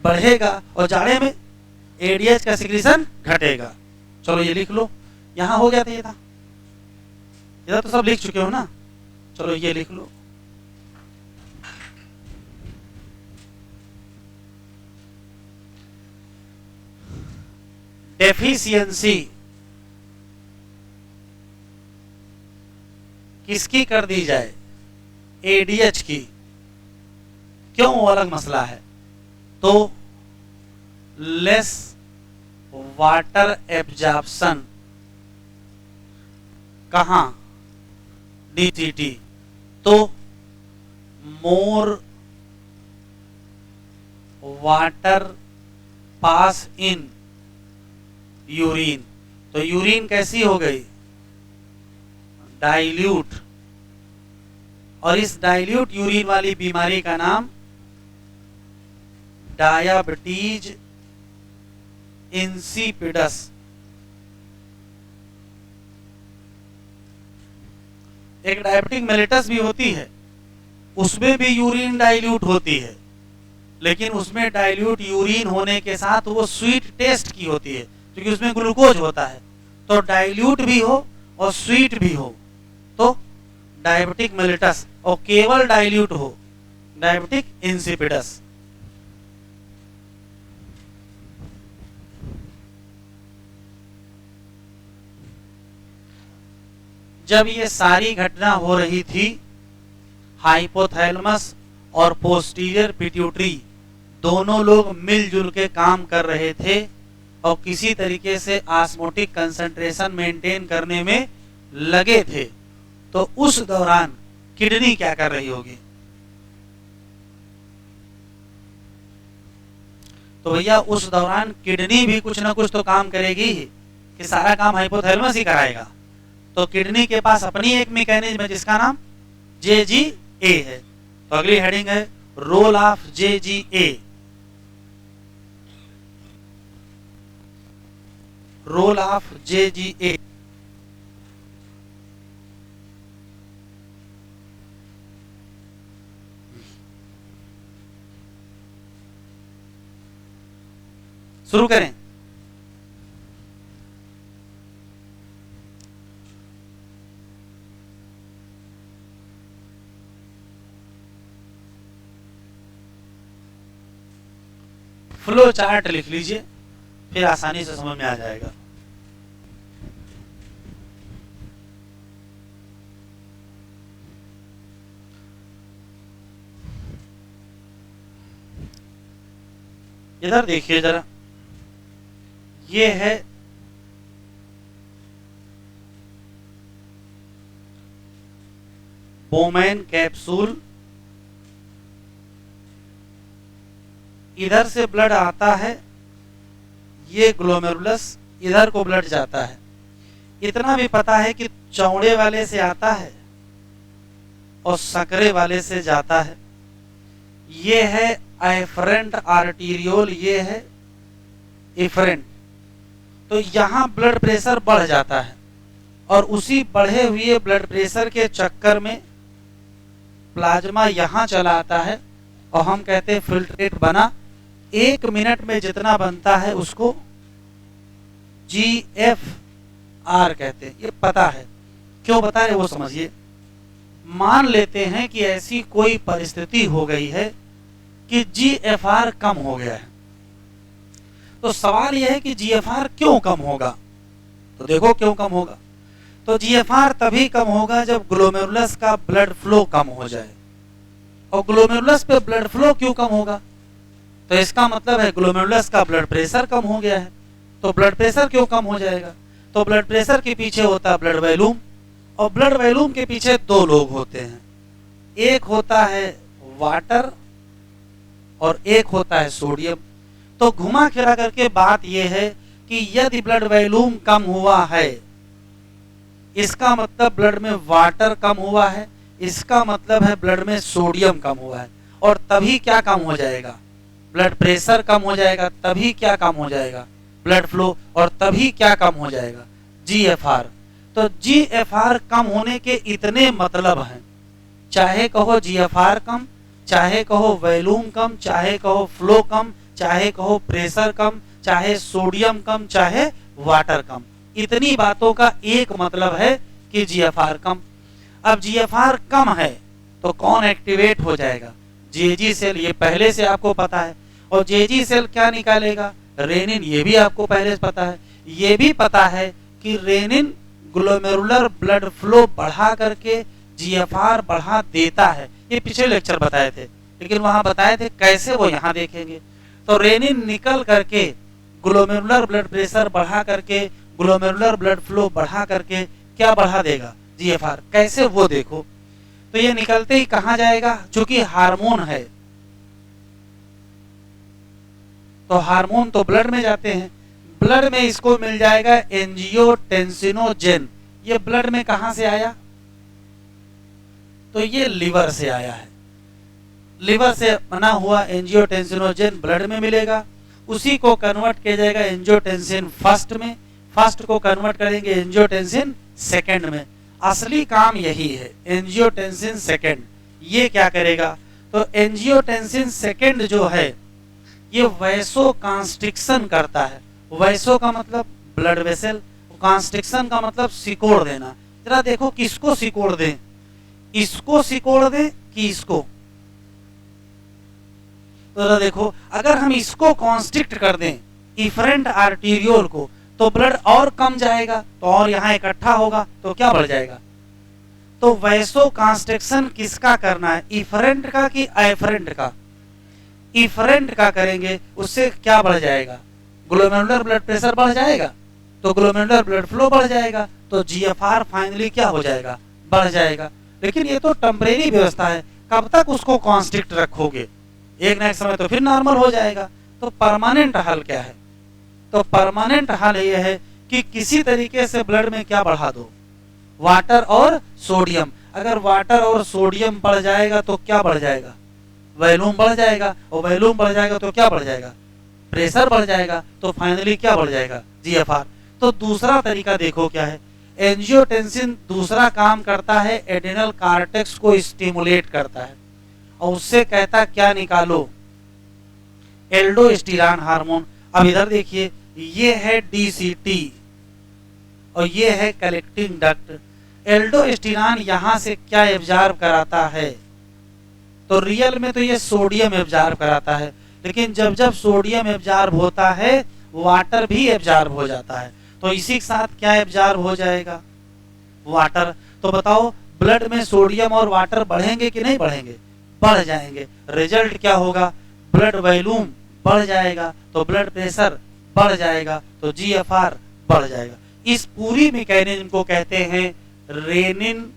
बढ़ेगा और जाड़े में एडीएच का सिक्रीशन घटेगा। चलो ये लिख लो, यहां हो गया था, ये था, इधर तो सब लिख चुके हो ना। चलो ये लिख लो, डेफिशिएंसी किसकी कर दी जाए, एडीएच की। क्यों, वो अलग मसला है। तो लेस वाटर एब्जॉर्प्शन कहां, डीटीटी, तो more water pass in urine. तो यूरिन कैसी हो गई, डाइल्यूट, और इस डाइल्यूट यूरिन वाली बीमारी का नाम डायबिटीज इंसिपिडस। एक डायबिटिक मेलिटस भी होती है, उसमें भी यूरिन डाइल्यूट होती है, लेकिन उसमें डाइल्यूट यूरिन होने के साथ वो स्वीट टेस्ट की होती है, क्योंकि उसमें ग्लूकोज होता है। तो डाइल्यूट भी हो और स्वीट भी हो तो डायबिटिक मेलिटस, और केवल डाइल्यूट हो डायबिटिक इंसिपिडस। जब ये सारी घटना हो रही थी, हाइपोथैलेमस और पोस्टीरियर पिट्यूटरी दोनों लोग मिलजुल के काम कर रहे थे और किसी तरीके से ऑस्मोटिक कंसंट्रेशन मेंटेन करने में लगे थे। तो उस दौरान किडनी क्या कर रही होगी? तो भैया उस दौरान किडनी भी कुछ ना कुछ तो काम करेगी ही, कि सारा काम हाइपोथैलेमस ही कराएगा। तो किडनी के पास अपनी एक मैकेनिज्म है जिसका नाम JGA है। तो अगली हेडिंग है role of JGA। Role of JGA। शुरू करें। फ्लो चार्ट लिख लीजिए, फिर आसानी से समझ में आ जाएगा। इधर देखिए जरा, ये है बोमैन कैप्सूल। इधर से ब्लड आता है, ये ग्लोमेरुलस, इधर को ब्लड जाता है। इतना भी पता है कि चौड़े वाले से आता है और सकरे वाले से जाता है। ये है एफरेंट आर्टीरियोल, ये है एफरेंट। तो यहां ब्लड प्रेशर बढ़ जाता है और उसी बढ़े हुए ब्लड प्रेशर के चक्कर में प्लाज्मा यहां चला आता है और हम कहते हैं फिल्ट्रेट बना। 1 मिनट में जितना बनता है उसको GFR कहते हैं। ये पता है, क्यों बता रहे वो समझिए। मान लेते हैं कि ऐसी कोई परिस्थिति हो गई है कि GFR कम हो गया है, तो सवाल यह है कि GFR क्यों कम होगा। तो देखो क्यों कम होगा। तो GFR तभी कम होगा जब ग्लोमेरुलस का ब्लड फ्लो कम हो जाए। और ग्लोमेरुलस पे ब्लड फ्लो क्यों कम होगा? तो इसका मतलब है ग्लोमेरुलस का ब्लड प्रेशर कम हो गया है। तो ब्लड प्रेशर क्यों कम हो जाएगा? तो ब्लड प्रेशर के पीछे होता है ब्लड वॉल्यूम, और ब्लड वॉल्यूम के पीछे 2 लोग होते हैं। एक होता है वाटर और एक होता है सोडियम। तो घुमा फिरा करके बात यह है कि यदि ब्लड वॉल्यूम कम हुआ है, इसका मतलब ब्लड में वाटर कम हुआ है, इसका मतलब है ब्लड में सोडियम कम हुआ है। और तभी क्या कम हो जाएगा? ब्लड प्रेशर कम हो जाएगा। तभी क्या कम हो जाएगा? Blood flow. और तभी क्या कम हो जाएगा? जीएफआर। तो जीएफआर कम होने के इतने मतलब हैं, चाहे कहो जीएफआर कम, चाहे कहो वॉल्यूम कम, चाहे कहो फ्लो कम, चाहे कहो प्रेशर कम, चाहे सोडियम कम, चाहे वाटर कम, इतनी बातों का एक मतलब है कि जीएफआर कम। अब जीएफआर कम है तो कौन एक्टिवेट हो जाएगा? JG cell. ये पहले से आपको पता है। और जेजी सेल क्या निकालेगा? रेनिन। ये भी आपको पहले से पता है। ये भी पता है कि रेनिन ग्लोमेरुलर ब्लड फ्लो बढ़ा करके जीएफआर बढ़ा देता है। ये पिछले लेक्चर बताए थे, लेकिन वहां बताए थे कैसे, वो यहां देखेंगे। तो रेनिन निकल करके ग्लोमेरुलर ब्लड प्रेशर बढ़ा करके, ग्लोमेरुलर ब्लड फ्लो बढ़ा करके क्या बढ़ा देगा? जीएफआर। कैसे, वो देखो। तो ये निकलते ही कहां जाएगा? चूंकि हार्मोन है तो हार्मोन तो ब्लड में जाते हैं। ब्लड में इसको मिल जाएगा एंजियोटेंसिनोजेन। ये ब्लड में कहां से आया? तो ये लिवर से आया है। लिवर से बना हुआ एंजियोटेंसिनोजेन ब्लड में मिलेगा। उसी को कन्वर्ट किया जाएगा एंजियोटेंसिन फर्स्ट में, फर्स्ट को कन्वर्ट करेंगे एंजियोटेंसिन सेकंड में। असली काम यही है, एंजियोटेंसिन सेकंड। ये क्या करेगा? तो एंजियोटेंसिन सेकंड जो है ये वैसोकॉन्स्ट्रिक्शन करता है। वैसो का मतलब ब्लड वेसल, कॉन्स्ट्रिक्शन का मतलब सिकोड़ देना। जरा देखो किसको सिकोड़ दें? इसको सिकोड़ दें कि इसको? तो जरा देखो, अगर हम इसको कॉन्स्ट्रिक्ट कर दें, इफरेंट आर्टीरियोल को, तो ब्लड और कम जाएगा, तो और यहां इकट्ठा होगा, तो क्या बढ़ जाएगा? तो वैसो कॉन्स्ट्रिक्शन किसका करना है? इफरेंट का कि एफरेंट का? इफरेंट का करेंगे, उससे क्या बढ़ जाएगा? ग्लोमेरुलर ब्लड प्रेशर बढ़ जाएगा, तो ग्लोमेरुलर ब्लड फ्लो बढ़ जाएगा, तो जीएफआर फाइनली क्या हो जाएगा? बढ़ जाएगा। लेकिन ये तो टेम्परेरी व्यवस्था है, कब तक उसको कॉन्स्ट्रिक्ट रखोगे? एक ना एक समय तो फिर नॉर्मल हो जाएगा। तो परमानेंट हल क्या है? तो परमानेंट हल ये है कि किसी तरीके से ब्लड में क्या बढ़ा दो? वाटर और सोडियम। अगर वाटर और सोडियम बढ़ जाएगा तो क्या बढ़ जाएगा? वॉल्यूम बढ़ जाएगा। और वॉल्यूम बढ़ जाएगा तो क्या बढ़ जाएगा? प्रेशर बढ़ जाएगा। तो फाइनली क्या बढ़ जाएगा? जीएफआर। तो दूसरा तरीका देखो क्या है। एंजियोटेंसिन दूसरा काम करता है, एड्रेनल कॉर्टेक्स को स्टिमुलेट करता है और उससे कहता क्या निकालो? Aldosterone hormone. अब इधर देखिए, ये है डीसीटी और ये है कलेक्टिंग डक्ट। एल्डोस्टेरॉन यहां से क्या एब्जॉर्ब कराता है? तो रियल में तो ये सोडियम एब्जॉर्ब कराता है, लेकिन जब जब सोडियम एब्जॉर्ब होता है वाटर भी एब्जॉर्ब हो जाता है। तो इसी के साथ क्या एब्जॉर्ब हो जाएगा? वाटर। तो बताओ ब्लड में सोडियम और वाटर बढ़ेंगे कि नहीं बढ़ेंगे? बढ़ जाएंगे। रिजल्ट क्या होगा? ब्लड वॉल्यूम बढ़ जाएगा, तो ब्लड प्रेशर बढ़ जाएगा, तो जीएफआर बढ़ जाएगा। इस पूरी मैकेनिज्म को कहते हैं renin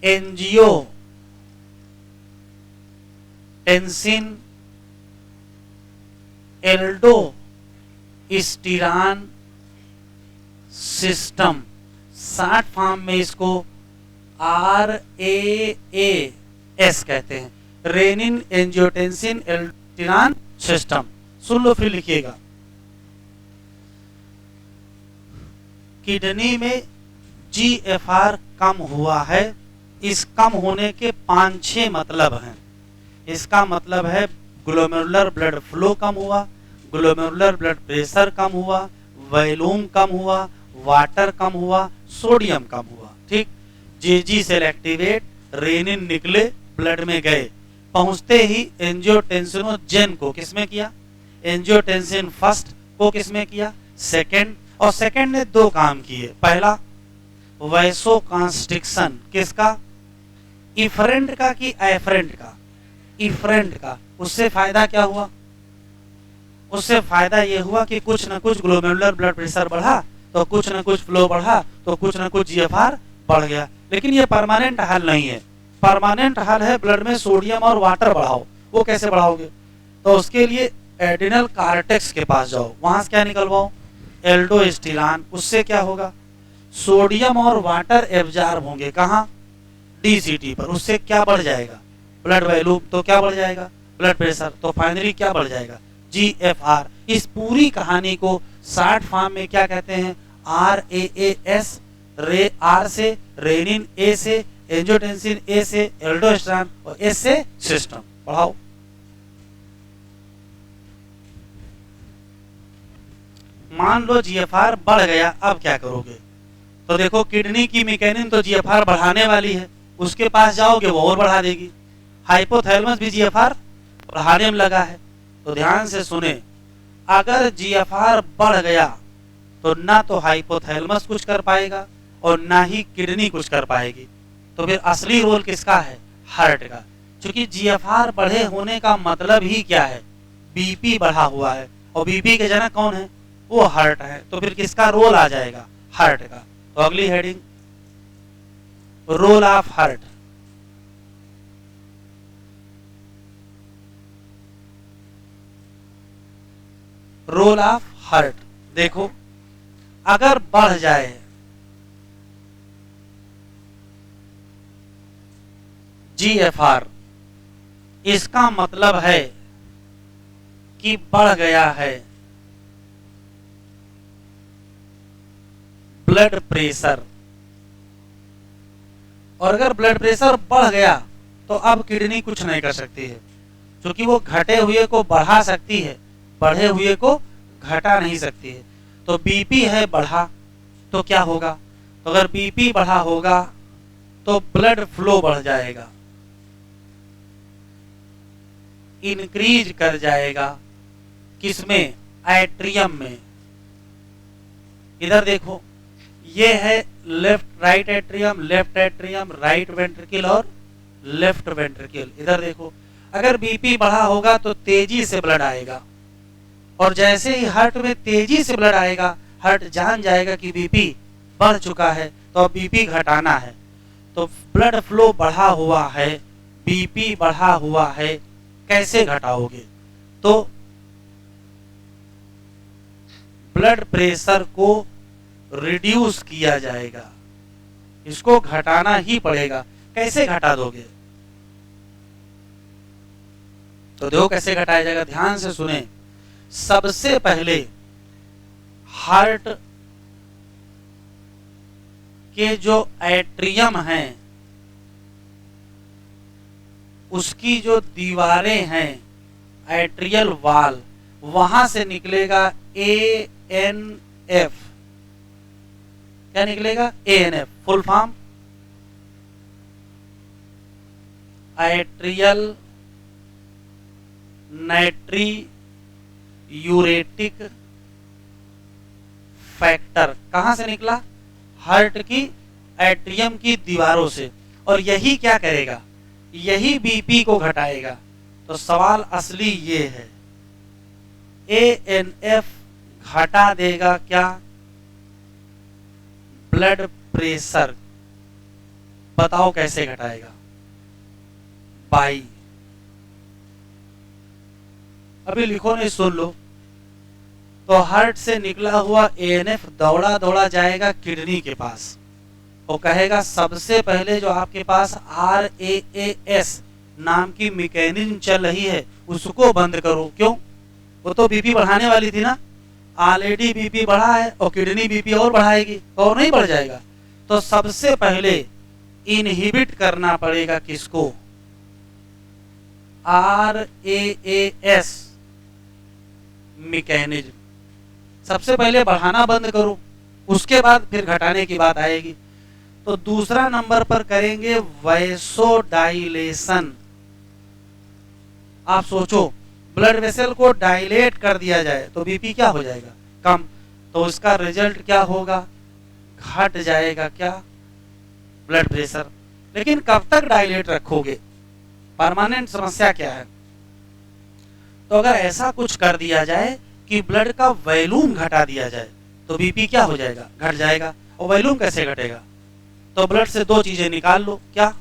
angiotensin aldosterone system. Short form में इसको RAAS कहते हैं, रेनिन एंजियोटेंसिन एल्डोस्टेरॉन सिस्टम। सुन लो फिर लिखिएगा। किडनी में जीएफआर कम हुआ है। इस कम होने के 5-6 मतलब हैं। इसका मतलब है ग्लोमेरुलर ब्लड फ्लो कम हुआ, ग्लोमेरुलर ब्लड प्रेशर कम हुआ, वॉल्यूम कम हुआ, वाटर कम हुआ, सोडियम कम हुआ। ठीक। जेजी सेल एक्टिवेट, रेनिन निकले, ब्लड में गए, पहुंचते ही एंजियोटेंसिनोजेन को किसमें किया? एंजियोटेंसिन फर्स्ट को किसमें किया? सेकंड। और सेकंड ने 2 काम किए। पहला वैसोकॉन्स्ट्रिक्शन किसका? इफरेंट का कि एफरेंट का? इफरेंट का। उससे फायदा क्या हुआ? उससे फायदा यह हुआ कि कुछ न कुछ ग्लोमेरुलर ब्लड प्रेशर बढ़ा, तो कुछ न कुछ फ्लो बढ़ा, तो कुछ न कुछ जीएफआर बढ़ गया। लेकिन ये परमानेंट हल नहीं है। परमानेंट हल है ब्लड में सोडियम और वाटर बढ़ाओ। वो कैसे बढ़ाओगे? तो उसके लिए एडिनल कार्टेक्स के पास जाओ, वहां से क्या निकलवाओ, एल्डोस्टेरॉन। उससे क्या होगा, सोडियम और वाटर एब्जॉर्ब होंगे कहाँ, डीसीटी पर। उससे क्या बढ़ जाएगा, ब्लड वॉल्यूम। तो क्या बढ़ जाएगा, ब्लड प्रेशर। तो फाइनली क्या बढ़ जाएगा, जीएफआर। इस पूरी कहानी को शॉर्ट फॉर्म में क्या कहते हैं, RAAS। आर से रेनिन, ए से एंजियोटेंसिन, ए से एल्डोस्टेरॉन और एस से सिस्टम। पढ़ाओ। मान लो जीएफआर बढ़ गया, अब क्या करोगे। तो देखो किडनी की मैकेनिन तो जीएफआर बढ़ाने वाली है, उसके पास जाओगे वो और बढ़ा देगी। हाइपोथैलेमस भी जीएफआर बढ़ाने में लगा है। तो ध्यान से सुने, अगर जीएफआर बढ़ गया तो ना तो हाइपोथैलेमस कुछ कर पाएगा और ना ही किडनी कुछ कर पाएगी। तो फिर असली रोल किसका है, हार्ट का। क्योंकि जीएफआर बढ़े होने का मतलब ही क्या है, बीपी बढ़ा हुआ है, और बीपी के जनक कौन है, वो हार्ट है। तो फिर किसका रोल आ जाएगा, हार्ट का। तो अगली heading, role of heart. Role of heart देखो, अगर बढ़ जाए जीएफआर, इसका मतलब है कि बढ़ गया है ब्लड प्रेशर। और अगर ब्लड प्रेशर बढ़ गया तो अब किडनी कुछ नहीं कर सकती है, क्योंकि वो घटे हुए को बढ़ा सकती है, बढ़े हुए को घटा नहीं सकती है। तो बीपी है बढ़ा तो क्या होगा, तो अगर बीपी बढ़ा होगा तो ब्लड फ्लो बढ़ जाएगा, इंक्रीज कर जाएगा। किसमें, एट्रियम में। इधर देखो, ये है left right atrium, left atrium, right ventricle और लेफ्ट वेंट्रिकल। इधर देखो, अगर बीपी बढ़ा होगा तो तेजी से ब्लड आएगा, और जैसे ही हार्ट में तेजी से ब्लड आएगा, हार्ट जान जाएगा कि बीपी बढ़ चुका है, तो अब बीपी घटाना है। तो ब्लड फ्लो बढ़ा हुआ है, बीपी बढ़ा हुआ है, कैसे घटाओगे, तो ब्लड प्रेशर को रिड्यूस किया जाएगा, इसको घटाना ही पड़ेगा। कैसे घटा दोगे, तो देखो कैसे घटाया जाएगा, ध्यान से सुने। सबसे पहले हार्ट के जो एट्रियम हैं, उसकी जो दीवारें हैं, एट्रियल वाल, वहां से निकलेगा ANF। क्या निकलेगा, ANF। Full form atrial natriuretic factor. कहां से निकला, हार्ट की एट्रियम की दीवारों से। और यही क्या करेगा, यही बीपी को घटाएगा। तो सवाल असली ये है, ANF घटा देगा क्या, ब्लड प्रेशर। बताओ कैसे घटाएगा, बाई। अभी लिखो नहीं, सुन लो। तो हार्ट से निकला हुआ ANF दौड़ा दौड़ा जाएगा किडनी के पास, वो कहेगा सबसे पहले जो आपके पास RAAS नाम की मैकेनिज्म चल रही है उसको बंद करो। क्यों, वो तो बीपी बढ़ाने वाली थी ना, ऑलरेडी बीपी बढ़ा है और किडनी बीपी और बढ़ाएगी, और नहीं बढ़ जाएगा। तो सबसे पहले इनहिबिट करना पड़ेगा किसको, RAAS मैकेनिज्म। सबसे पहले बढ़ाना बंद करो, उसके बाद फिर घटाने की बात आएगी। तो दूसरा नंबर पर करेंगे वैसोडाइलेशन। आप सोचो, ब्लड वेसल को डायलेट कर दिया जाए तो बीपी क्या हो जाएगा, कम। तो उसका रिजल्ट क्या होगा, घट जाएगा क्या, ब्लड प्रेशर। लेकिन कब तक डायलेट रखोगे, परमानेंट समस्या क्या है। तो अगर ऐसा कुछ कर दिया जाए कि ब्लड का वॉल्यूम घटा दिया जाए तो बीपी क्या हो जाएगा, घट जाएगा। और वॉल्यूम कैसे घटेगा, तो ब्लड से दो चीजें निकाल लो, क्या,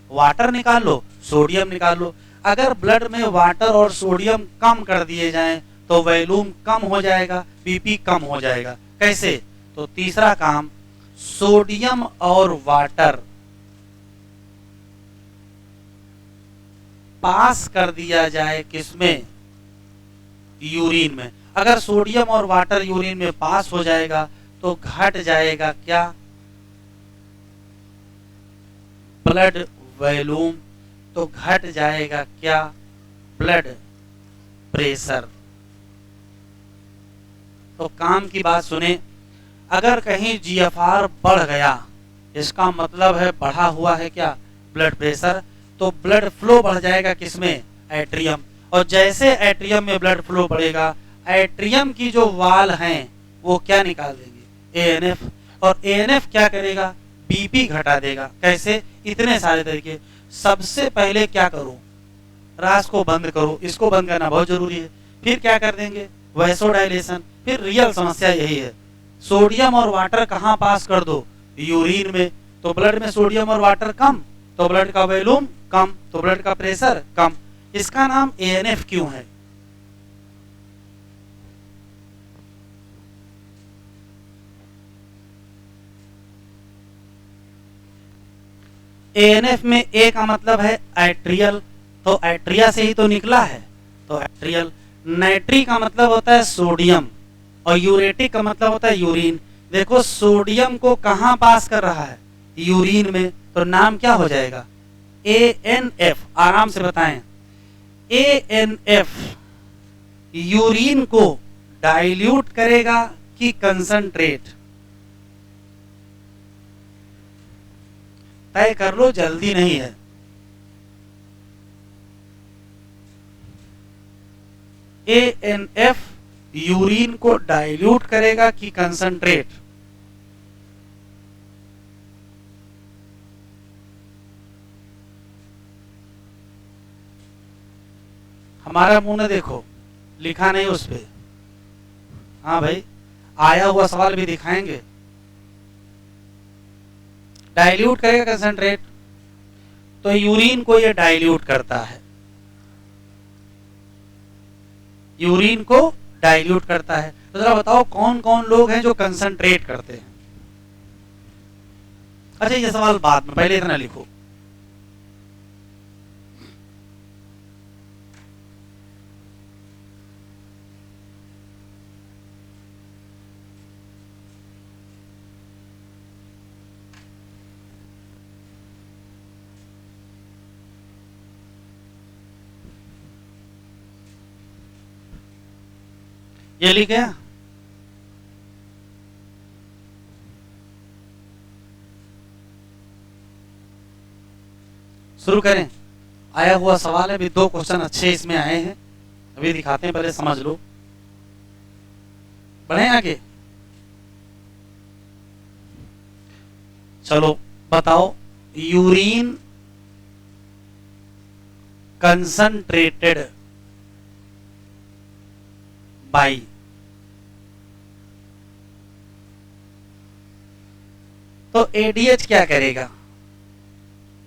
वाटर निकाल लो, सोडियम निकाल लो। अगर ब्लड में वाटर और सोडियम कम कर दिए जाएं तो वॉल्यूम कम हो जाएगा, बीपी कम हो जाएगा। कैसे? तो तीसरा काम, सोडियम और वाटर पास कर दिया जाए किसमें? यूरिन में। अगर सोडियम और वाटर यूरिन में पास हो जाएगा तो घट जाएगा क्या? Blood volume. तो घट जाएगा क्या? Blood pressure. तो काम की बात सुने, अगर कहीं जीएफआर बढ़ गया, इसका मतलब है बढ़ा हुआ है क्या? Blood pressure. तो ब्लड फ्लो बढ़ जाएगा किसमें? एट्रियम। और जैसे एट्रियम में ब्लड फ्लो बढ़ेगा, एट्रियम की जो वाल हैं वो क्या निकाल देंगे? एएनएफ। और एएनएफ क्या करेगा? बीपी घटा देगा। कैसे? इतने सारे तरीके। सबसे पहले क्या करो? रास को बंद करो, इसको बंद करना बहुत जरूरी है। फिर क्या कर देंगे? वैसोडाइलेशन। फिर रियल समस्या यही है, सोडियम और वाटर कहाँ पास कर दो? यूरिन में। तो ब्लड में सोडियम और वाटर कम, तो ब्लड का वॉल्यूम कम, तो ब्लड का प्रेशर कम। इसका नाम एएनएफ क्यों है? एएनएफ में ए का मतलब है एट्रियल, तो एट्रिया से ही तो निकला है, तो एट्रियल। नाइट्री का मतलब होता है सोडियम, और यूरेटिक का मतलब होता है यूरिन। देखो सोडियम को कहां पास कर रहा है? यूरिन में। तो नाम क्या हो जाएगा? एएनएफ। आराम से बताएं, एएनएफ यूरिन को डाइल्यूट करेगा कि कंसंट्रेट? तय कर लो, जल्दी नहीं है। एएनएफ यूरिन को डाइल्यूट करेगा कि कंसंट्रेट? हमारा मुंह न देखो, लिखा नहीं उस पे। हाँ भाई, आया हुआ सवाल भी दिखाएंगे। डाइल्यूट करेगा कंसंट्रेट, तो यूरिन को ये डाइल्यूट करता है, यूरिन को डाइल्यूट करता है। तो जरा बताओ कौन कौन लोग हैं जो कंसंट्रेट करते हैं? अच्छा ये सवाल बाद में, पहले इतना लिखो। ये लिख गया? शुरू करें? आया हुआ सवाल है, अभी 2 क्वेश्चन अच्छे इसमें आए हैं, अभी दिखाते हैं, पहले समझ लो। बढ़े आगे? चलो बताओ, यूरिन कंसंट्रेटेड बाई, तो एडीएच क्या करेगा?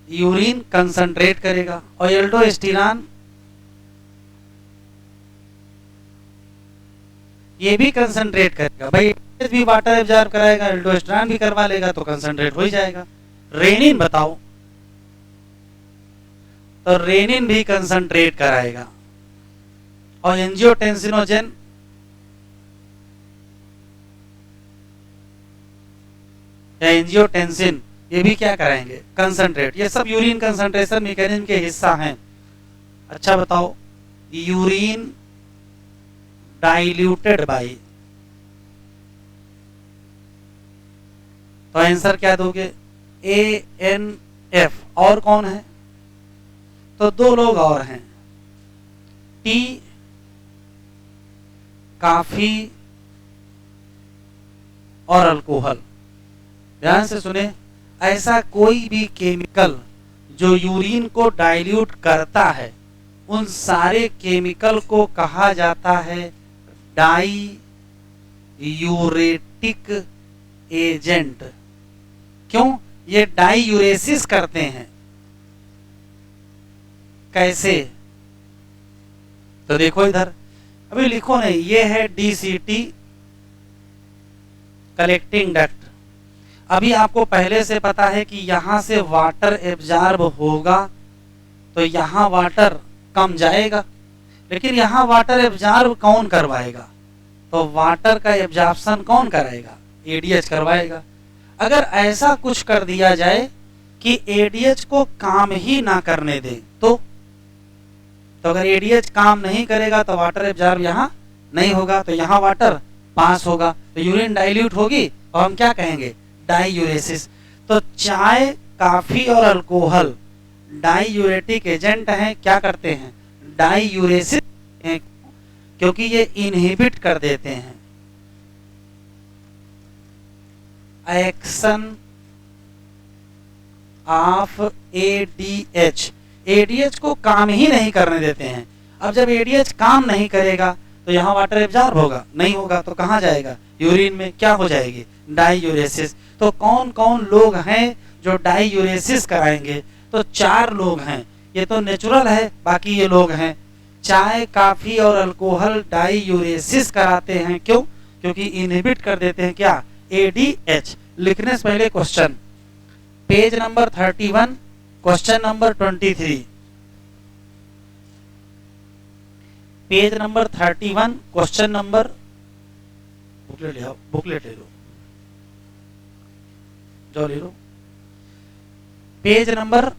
यूरिन कंसंट्रेट करेगा, और एल्डोस्टेरॉन ये भी कंसंट्रेट करेगा। भाई भी वाटर एब्जॉर्ब कराएगा, एल्डोस्टेरॉन भी करवा लेगा, तो कंसंट्रेट हो ही जाएगा। रेनिन बताओ, तो रेनिन भी कंसंट्रेट कराएगा, और एंजियोटेंसिनोजेन या एंजियोटेंसिन ये भी क्या कराएंगे? कंसंट्रेट। ये सब यूरिन कंसंट्रेशन मैकेनिज्म के हिस्सा हैं। अच्छा बताओ, यूरिन डाइल्यूटेड बाई, तो आंसर क्या दोगे? एएनएफ। और कौन है? तो 2 लोग और हैं, टी काफी और अल्कोहल। ध्यान से सुने, ऐसा कोई भी केमिकल जो यूरिन को डाइल्यूट करता है, उन सारे केमिकल को कहा जाता है डाई यूरेटिक एजेंट। क्यों? ये डाई यूरेसिस करते हैं। कैसे? तो देखो इधर, अभी लिखो नहीं, ये है डीसीटी कलेक्टिंग डक्ट। अभी आपको पहले से पता है कि यहां से वाटर एब्जॉर्ब होगा तो यहां वाटर कम जाएगा, लेकिन यहां वाटर एब्जॉर्ब कौन करवाएगा? तो वाटर का एब्जॉर्प्शन कौन कराएगा? एडीएच करवाएगा। अगर ऐसा कुछ कर दिया जाए कि एडीएच को काम ही ना करने दे तो अगर एडीएच काम नहीं करेगा तो वाटर एब्जॉर्ब यहां नहीं होगा, तो यहां वाटर पास होगा, तो यूरिन डाइल्यूट होगी और हम क्या कहेंगे? डाईयूरेसिस। तो चाय, काफी और अल्कोहल डाईयूरेटिक एजेंट हैं, क्या करते हैं? डाईयूरेसिस, क्योंकि ये इनहिबिट कर देते हैं एक्शन ऑफ एडीएच। एडीएच को काम ही नहीं करने देते हैं। अब जब एडीएच काम नहीं करेगा तो यहाँ वाटर एब्जॉर्ब होगा? नहीं होगा, तो कहाँ जाएगा? यूरिन में। क्या हो जाएगी? डाईयूरेसिस। तो कौन कौन लोग हैं जो डाईयूरेसिस कराएंगे? तो 4 लोग हैं। ये तो नेचुरल है, बाकी ये लोग हैं। चाय, काफी और अल्कोहल डाईयूरेसिस कराते हैं। क्यों? क्योंकि इनहिबिट कर देते हैं क्या? एडीएच। लिखने से पहले question, page number 31, question number 23। Page number 31, question number, booklet ले लो, जो ले लो, page number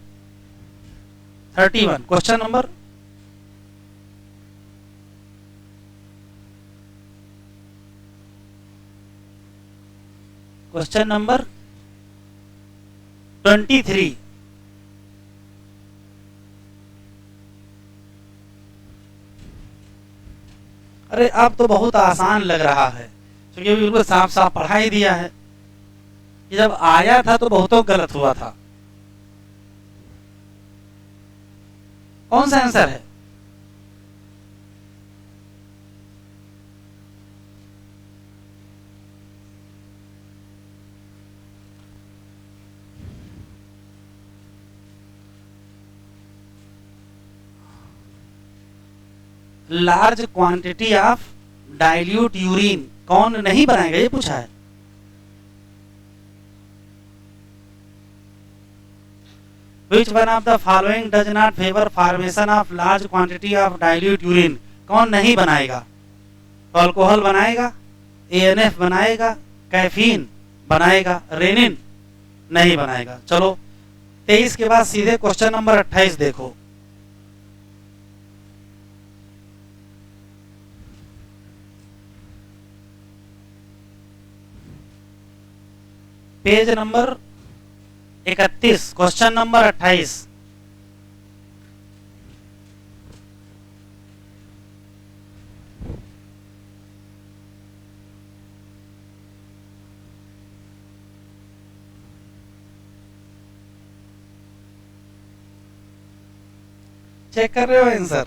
31, question number, question number 23। अरे अब तो बहुत आसान लग रहा है, क्योंकि अभी बिल्कुल साफ साफ पढ़ा ही दिया है। ये जब आया था तो बहुतों गलत हुआ था। कौन सा आंसर है? Large quantity of dilute urine कौन नहीं बनाएगा, ये पूछा है। Which one of the following does not favor formation of large quantity of dilute urine? कौन नहीं बनाएगा? अल्कोहल बनाएगा, एएनएफ बनाएगा, कैफीन बनाएगा, रेनिन नहीं बनाएगा। चलो 23 के बाद सीधे क्वेश्चन नंबर 28 देखो। Page number 31, question number 28। Check कर रहे हो आंसर?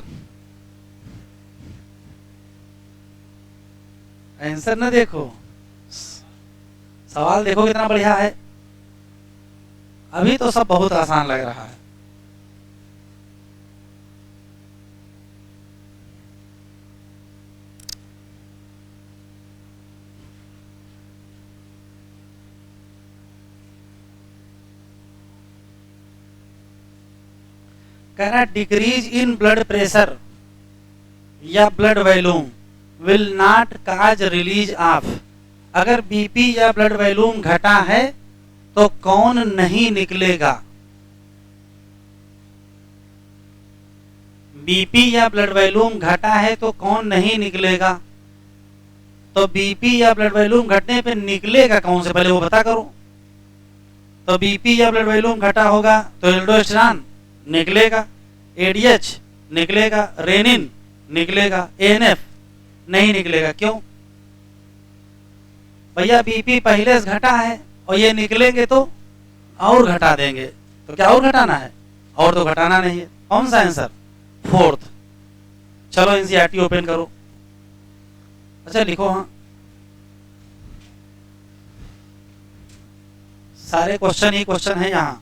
आंसर ना देखो, सवाल देखो कितना बढ़िया है। अभी तो सब बहुत आसान लग रहा है। कह रहा डिक्रीज इन ब्लड प्रेशर या blood volume will not cause release of. अगर बीपी या ब्लड वॉल्यूम घटा है तो कौन नहीं निकलेगा? बीपी या ब्लड वॉल्यूम घटा है तो कौन नहीं निकलेगा? तो बीपी या ब्लड वॉल्यूम घटने पे निकलेगा कौन से, पहले वो पता करो। तो बीपी या ब्लड वॉल्यूम घटा होगा तो एल्डोस्टेरॉन निकलेगा, एडीएच निकलेगा, रेनिन निकलेगा, एएनएफ नहीं निकलेगा। क्यों भैया? बीपी पहले से घटा है और ये निकलेंगे तो और घटा देंगे, तो क्या और घटाना है? और तो घटाना नहीं है। कौन सा आंसर? 4th। चलो एनसीईआरटी ओपन करो। अच्छा लिखो, हाँ सारे क्वेश्चन ही क्वेश्चन है यहाँ।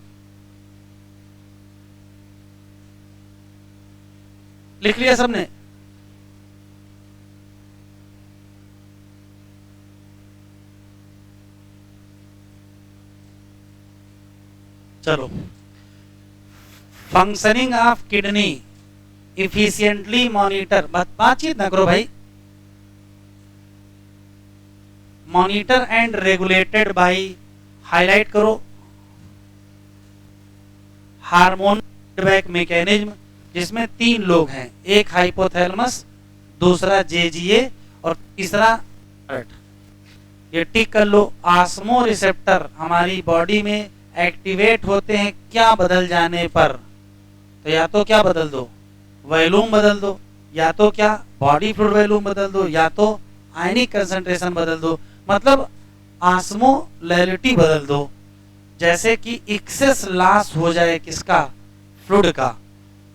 लिख लिया सबने? चलो, functioning of kidney efficiently monitor, बातचीत ना करो भाई, monitor and regulated by, highlight करो, हार्मोन फीडबैक मैकेनिज्म, जिसमें 3 लोग हैं, एक हाइपोथैलेमस, दूसरा जेजीए और तीसरा, ये टिक कर लो। आस्मो रिसेप्टर हमारी बॉडी में एक्टिवेट होते हैं क्या बदल जाने पर, तो या तो क्या बदल दो, वॉल्यूम बदल दो, या तो क्या बॉडी फ्लूइड वॉल्यूम बदल दो, या तो आयनिक कंसंट्रेशन बदल दो, मतलब ऑस्मोलैरिटी बदल दो। जैसे कि एक्सेस लॉस हो जाए किसका, फ्लूइड का,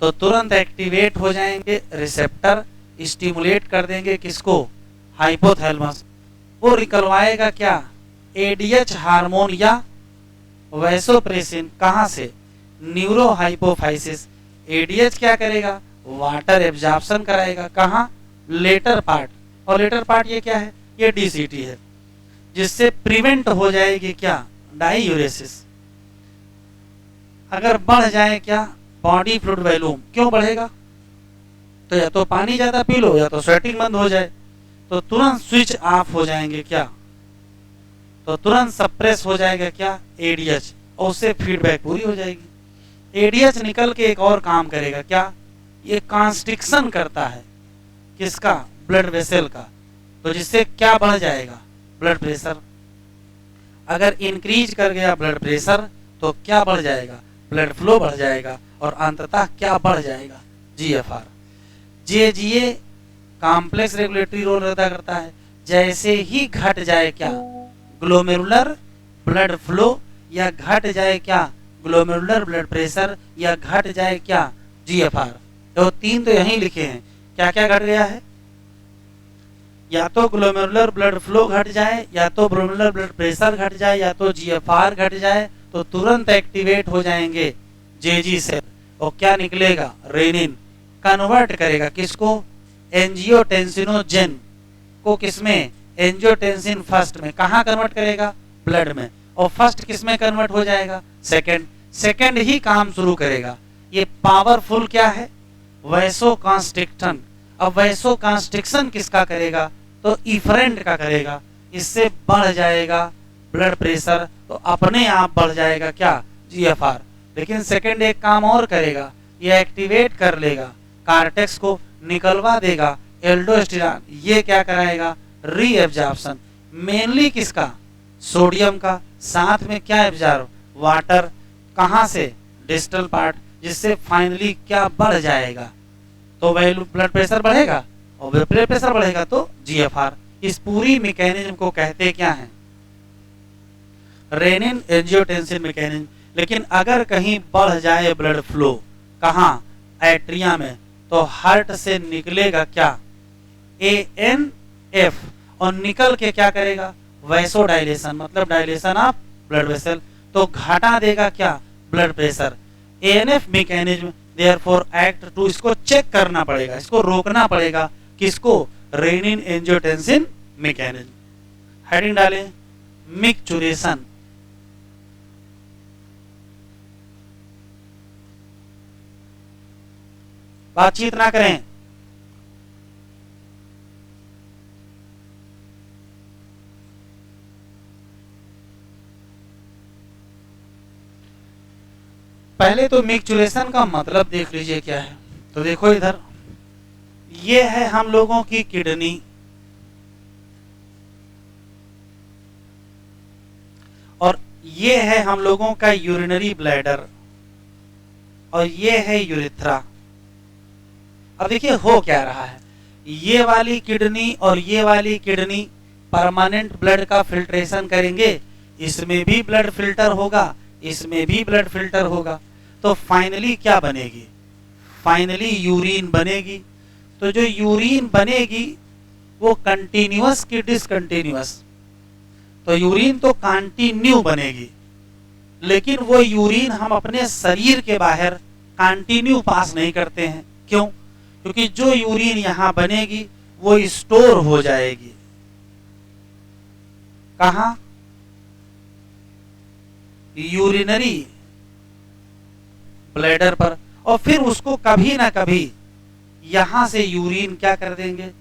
तो तुरंत एक्टिवेट हो जाएंगे रिसेप्टर, स्टिमुलेट कर देंगे किसको, हाइपोथैलेमस, वो निकलवाएगा क्या, एडीएच हार्मोन या वैसोप्रेसिन, कहां से, न्यूरो हाइपोफाइसिस। एडीएच क्या करेगा, वाटर एब्जॉर्प्शन कराएगा, कहां, लेटर पार्ट, और लेटर पार्ट ये क्या है, ये डीसीटी है, जिससे प्रिवेंट हो जाएगी क्या, डाईयूरेसिस। अगर बढ़ जाए क्या, बॉडी फ्लूइड वॉल्यूम, क्यों बढ़ेगा, तो या तो पानी ज्यादा पी लो, या तो स्वेटिंग बंद हो जाए, तो तुरंत स्विच ऑफ हो जाएंगे क्या, तो तुरंत सप्रेस हो जाएगा क्या, एडीएच, और उससे फीडबैक पूरी हो जाएगी। एडीएच निकल के एक और काम करेगा क्या, ये कॉन्स्ट्रिक्शन करता है किसका, ब्लड वेसल का, तो जिससे क्या बढ़ जाएगा, ब्लड प्रेशर। अगर इंक्रीज कर गया ब्लड प्रेशर तो क्या बढ़ जाएगा, ब्लड फ्लो बढ़ जाएगा, और अंततः क्या बढ़ जाएगा, GFR. JGA complex regulatory role अदा करता है, जैसे ही घट जाए क्या, ग्लोमेरुलर ब्लड फ्लो, या घट जाए क्या, ग्लोमेरुलर ब्लड प्रेशर, या घट जाए क्या, जीएफआर। तो 3 तो यहीं लिखे हैं, क्या क्या घट गया है, या तो ग्लोमेरुलर ब्लड फ्लो घट जाए, या तो ग्लोमेरुलर ब्लड प्रेशर घट जाए, या तो जीएफआर घट जाए, तो तुरंत एक्टिवेट हो जाएंगे जेजी सेल, और क्या निकलेगा, रेनिन, कन्वर्ट करेगा किसको, एंजियोटेंसिनोजेन को, किसमें, एंजियोटेंसिन फर्स्ट में, कहां कन्वर्ट करेगा, ब्लड में, और फर्स्ट किसमें कन्वर्ट हो जाएगा, सेकंड ही काम शुरू करेगा। ये पावरफुल क्या है, वैसोकॉन्स्ट्रिक्शन। अब वैसोकॉन्स्ट्रिक्शन किसका करेगा, तो इफरेंट का करेगा, इससे बढ़ जाएगा ब्लड प्रेशर, तो अपने आप बढ़ जाएगा क्या, जीएफआर। लेकिन सेकंड एक काम और करेगा, ये एक्टिवेट कर लेगा कार्टेक्स को, निकलवा देगा एल्डोस्टेरॉन, ये क्या कराएगा, री एब्जॉर्प्शन, मेनली किसका, सोडियम का, साथ में क्या एब्जॉर्ब, वाटर, कहां से, डिस्टल पार्ट, जिससे फाइनली क्या बढ़ जाएगा, तो वैल्यू ब्लड प्रेशर बढ़ेगा, और ब्लड प्रेशर बढ़ेगा तो जीएफआर। इस पूरी मैकेनिज्म को कहते क्या है, रेनिन एंजियोटेंसिन मैकेनिज्म। लेकिन अगर कहीं बढ़ जाए ब्लड फ्लो, कहां, एट्रिया में, तो हार्ट से निकलेगा क्या, एएनएफ, और निकल के क्या करेगा, वैसोडाइलेशन, मतलब डायलेशन ऑफ ब्लड वेसल, तो घटा देगा क्या, blood pressure. ANF mechanism therefore act to, इसको चेक करना पड़ेगा, इसको रोकना पड़ेगा, किसको, रेनिन एंजियोटेंसिन मैकेनिज्म। हेडिंग डालें, मिक्चुरेशन, बातचीत ना करें, पहले तो मिक्चुरेशन का मतलब देख लीजिए क्या है। तो देखो इधर, ये है हम लोगों की किडनी, और ये है हम लोगों का यूरिनरी ब्लैडर, और ये है यूरिथ्रा। अब देखिए हो क्या रहा है, ये वाली किडनी और ये वाली किडनी परमानेंट ब्लड का फिल्ट्रेशन करेंगे, इसमें भी ब्लड फिल्टर होगा, इसमें भी ब्लड फिल्टर होगा, तो फाइनली क्या बनेगी, फाइनली यूरिन बनेगी। तो जो यूरिन बनेगी वो कंटिन्यूअस की डिसकंटिन्यूअस, तो यूरिन तो कंटिन्यू बनेगी, लेकिन वो यूरिन हम अपने शरीर के बाहर कंटिन्यू पास नहीं करते हैं। क्यों, क्योंकि जो यूरिन यहां बनेगी वो स्टोर हो जाएगी, कहां, यूरिनरी ब्लैडर पर, और फिर उसको कभी ना कभी यहां से यूरिन क्या कर देंगे,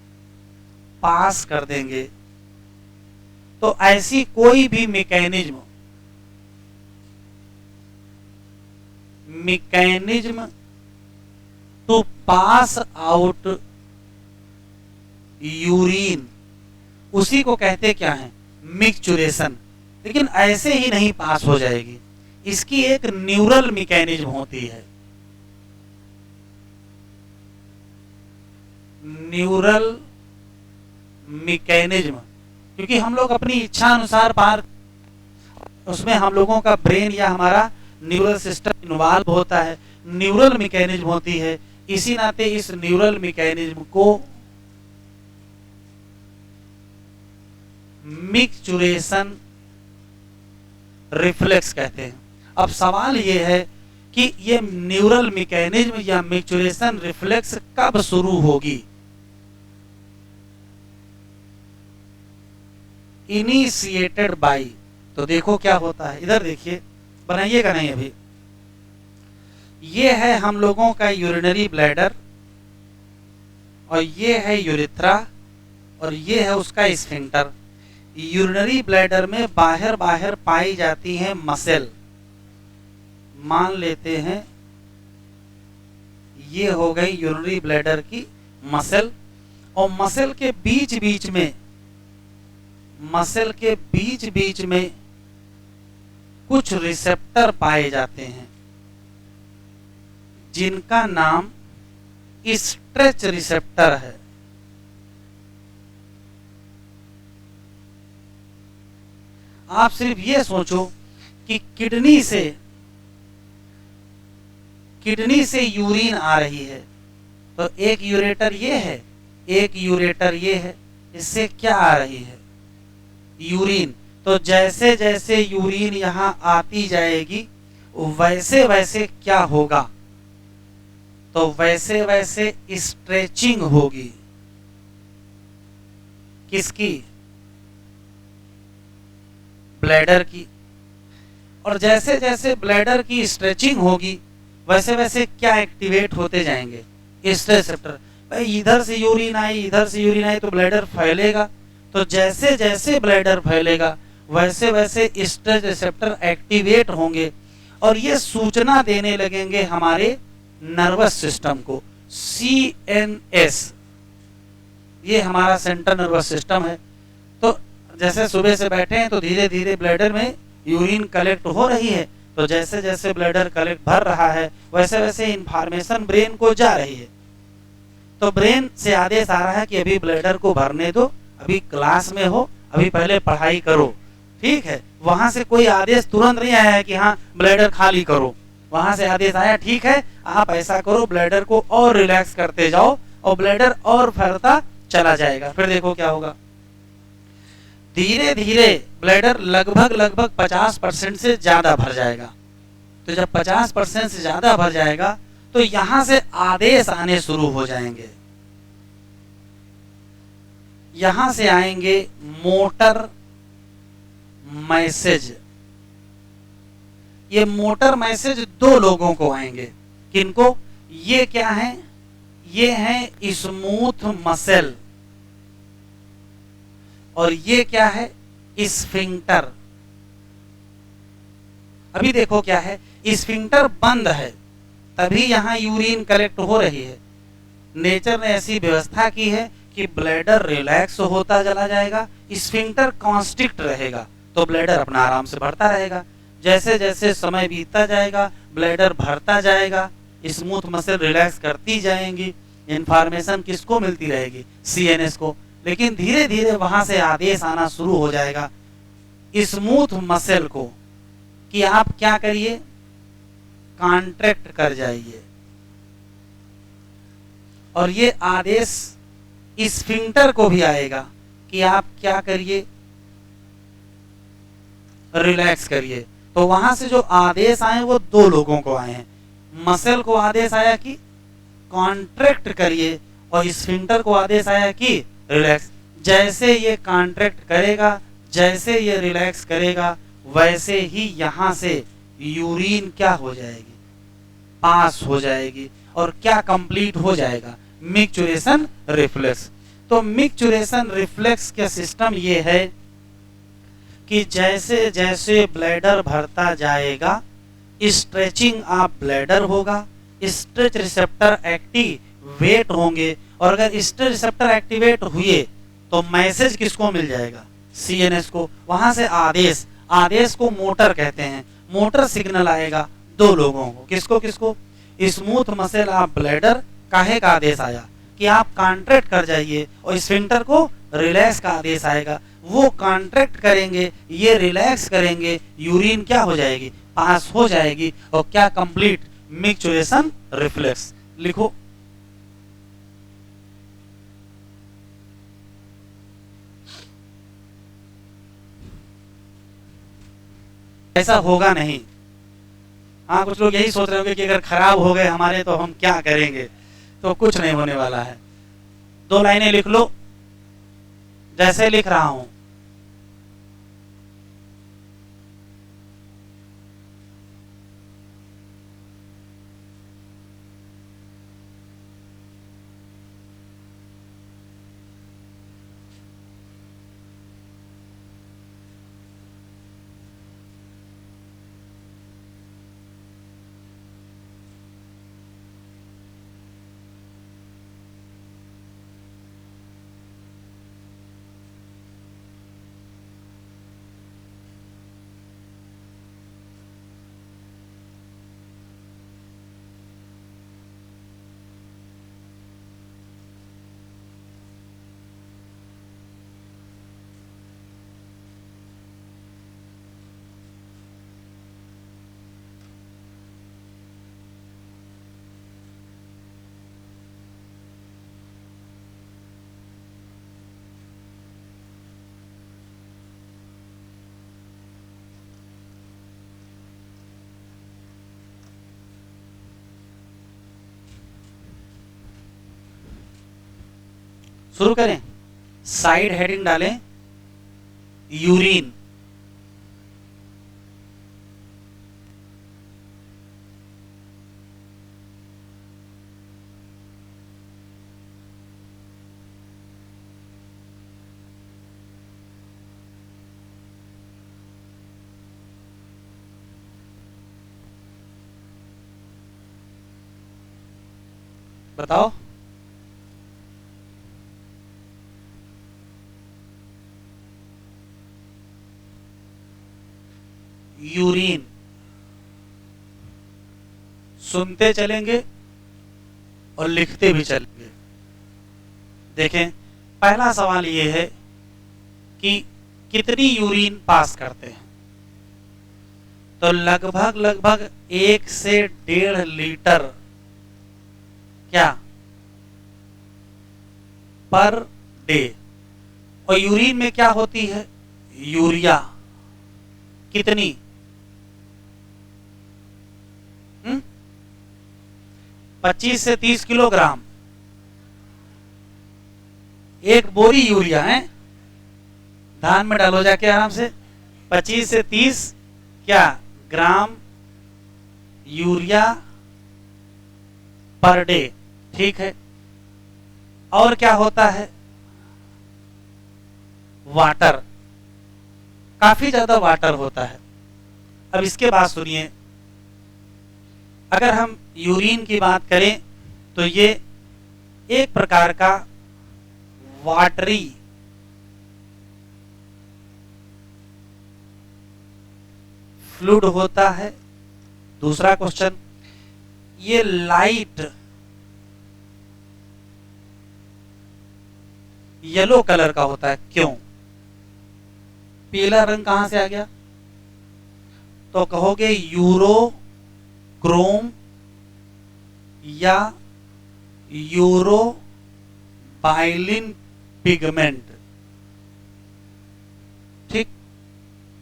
पास कर देंगे। तो ऐसी कोई भी mechanism to pass out urine, उसी को कहते क्या है, मिक्चुरेशन। लेकिन ऐसे ही नहीं पास हो जाएगी, इसकी एक न्यूरल मैकेनिज्म होती है। न्यूरल मैकेनिज्म, क्योंकि हम लोग अपनी इच्छा अनुसार पार, उसमें हम लोगों का ब्रेन या हमारा न्यूरल सिस्टम इन्वॉल्व होता है, न्यूरल मैकेनिज्म होती है। इसी नाते इस न्यूरल मैकेनिज्म को मिक्चुरेशन रिफ्लेक्स कहते हैं। अब सवाल यह है कि ये न्यूरल मैकेनिज्म या मिक्चुरेशन रिफ्लेक्स कब शुरू होगी। इनिशिएटेड बाय, तो देखो क्या होता है, इधर देखिए, बनाइएगा नहीं अभी। ये है हम लोगों का यूरिनरी ब्लैडर, और ये है यूरिथ्रा, और ये है उसका स्फिंक्टर। यूरिनरी ब्लैडर में बाहर बाहर पाई जाती है मसल, मान लेते हैं ये हो गई यूरिनरी ब्लैडर की मसल, और मसल के बीच बीच में कुछ रिसेप्टर पाए जाते हैं, जिनका नाम स्ट्रेच रिसेप्टर है। आप सिर्फ ये सोचो कि किडनी से यूरिन आ रही है, तो एक यूरेटर ये है, एक यूरेटर ये है, इससे क्या आ रही है, यूरिन। तो जैसे जैसे यूरिन यहां आती जाएगी वैसे वैसे क्या होगा, तो वैसे वैसे स्ट्रेचिंग होगी। किसकी, ब्लैडर की। और जैसे जैसे ब्लैडर की स्ट्रेचिंग होगी वैसे वैसे क्या एक्टिवेट होते जाएंगे, स्ट्रेच रिसेप्टर। भाई इधर से यूरिन आई तो ब्लैडर फैलेगा, तो जैसे जैसे ब्लैडर फैलेगा वैसे वैसे स्ट्रेच रिसेप्टर एक्टिवेट होंगे, और ये सूचना देने लगेंगे हमारे नर्वस सिस्टम को। CNS, ये हमारा सेंट्रल नर्वस सिस्टम है। तो जैसे सुबह से बैठे हैं तो धीरे धीरे ब्लैडर में यूरिन कलेक्ट हो रही है, तो जैसे जैसे ब्लैडर कलेक्ट भर रहा है वैसे वैसे इंफॉर्मेशन ब्रेन को जा रही है। तो ब्रेन से आदेश आ रहा है कि अभी ब्लैडर को भरने दो, अभी क्लास में हो, अभी पहले पढ़ाई करो, ठीक है। वहां से कोई आदेश तुरंत नहीं आया है कि हाँ ब्लैडर खाली करो, वहां से आदेश आया ठीक है आप ऐसा करो, ब्लैडर को और रिलैक्स करते जाओ, और ब्लैडर और फैलता चला जाएगा। फिर देखो क्या होगा, धीरे धीरे ब्लैडर लगभग 50% से ज्यादा भर जाएगा। तो जब 50% से ज्यादा भर जाएगा तो यहां से आदेश आने शुरू हो जाएंगे। यहां से आएंगे मोटर मैसेज। ये मोटर मैसेज दो लोगों को आएंगे, किनको, ये क्या है, ये है स्मूथ मसल, और ये क्या है, स्फिंक्टर। अभी देखो क्या है, स्फिंक्टर बंद है तभी यहां यूरिन कलेक्ट हो रही है। नेचर ने ऐसी व्यवस्था की है कि ब्लैडर रिलैक्स होता चला जाएगा, स्फिंक्टर कॉन्स्ट्रिक्ट रहेगा, तो ब्लैडर अपना आराम से भरता रहेगा। जैसे जैसे समय बीतता जाएगा ब्लैडर भरता जाएगा, स्मूथ मसल रिलैक्स करती जाएंगी, इंफॉर्मेशन किसको मिलती रहेगी, CNS को। लेकिन धीरे धीरे वहां से आदेश आना शुरू हो जाएगा स्मूथ मसल को कि आप क्या करिए, कॉन्ट्रैक्ट कर जाइए, और ये आदेश स्फिंक्टर को भी आएगा कि आप क्या करिए, रिलैक्स करिए। तो वहां से जो आदेश आए वो दो लोगों को आए हैं, मसल को आदेश आया कि कॉन्ट्रैक्ट करिए, और स्फिंक्टर को आदेश आया कि रिलैक्स। जैसे ये कॉन्ट्रैक्ट करेगा, जैसे ये रिलैक्स करेगा, वैसे ही यहां से यूरिन क्या हो जाएगी, पास हो जाएगी और क्या कंप्लीट हो जाएगा, मिक्चुरेशन रिफ्लेक्स। तो मिक्चुरेशन रिफ्लेक्स का सिस्टम ये है कि जैसे जैसे ब्लैडर भरता जाएगा स्ट्रेचिंग ऑफ ब्लैडर होगा, स्ट्रेच रिसेप्टर एक्टिवेट होंगे, और अगर स्ट्रेच रिसेप्टर एक्टिवेट हुए तो मैसेज किसको मिल जाएगा, सीएनएस को। वहां से आदेश, आदेश को मोटर कहते हैं, मोटर सिग्नल आएगा दो लोगों को, किसको किसको, स्मूथ मसल ऑफ ब्लैडर काहे का आदेश आया कि आप कॉन्ट्रैक्ट कर जाइए, और स्फिंक्टर को रिलैक्स का आदेश आएगा, वो कॉन्ट्रैक्ट करेंगे, ये रिलैक्स करेंगे, यूरिन क्या हो जाएगी, पास हो जाएगी, और क्या कंप्लीट, मिक्चुरेशन रिफ्लेक्स। लिखो ऐसा होगा नहीं। हाँ, कुछ लोग यही सोच रहे होंगे कि अगर खराब हो गए हमारे तो हम क्या करेंगे, तो कुछ नहीं होने वाला है। 2 लाइनें लिख लो जैसे लिख रहा हूं। शुरू करें, साइड हेडिंग डालें यूरिन, बताओ। यूरिन सुनते चलेंगे और लिखते भी चलेंगे। देखें, पहला सवाल यह है कि कितनी यूरिन पास करते हैं, तो लगभग लगभग 1 से 1.5 लीटर क्या पर डे। और यूरिन में क्या होती है, यूरिया कितनी, 25 से 30 किलोग्राम, एक बोरी यूरिया है, धान में डालो जाके आराम से। 25 से 30 क्या ग्राम यूरिया पर डे, ठीक है। और क्या होता है, वाटर, काफी ज्यादा वाटर होता है। अब इसके बाद सुनिए, अगर हम यूरिन की बात करें तो ये एक प्रकार का वाटरी फ्लूइड होता है। दूसरा क्वेश्चन, ये लाइट येलो कलर का होता है, क्यों, पीला रंग कहां से आ गया, तो कहोगे यूरो क्रोम या यूरो बाइलिन पिगमेंट, ठीक,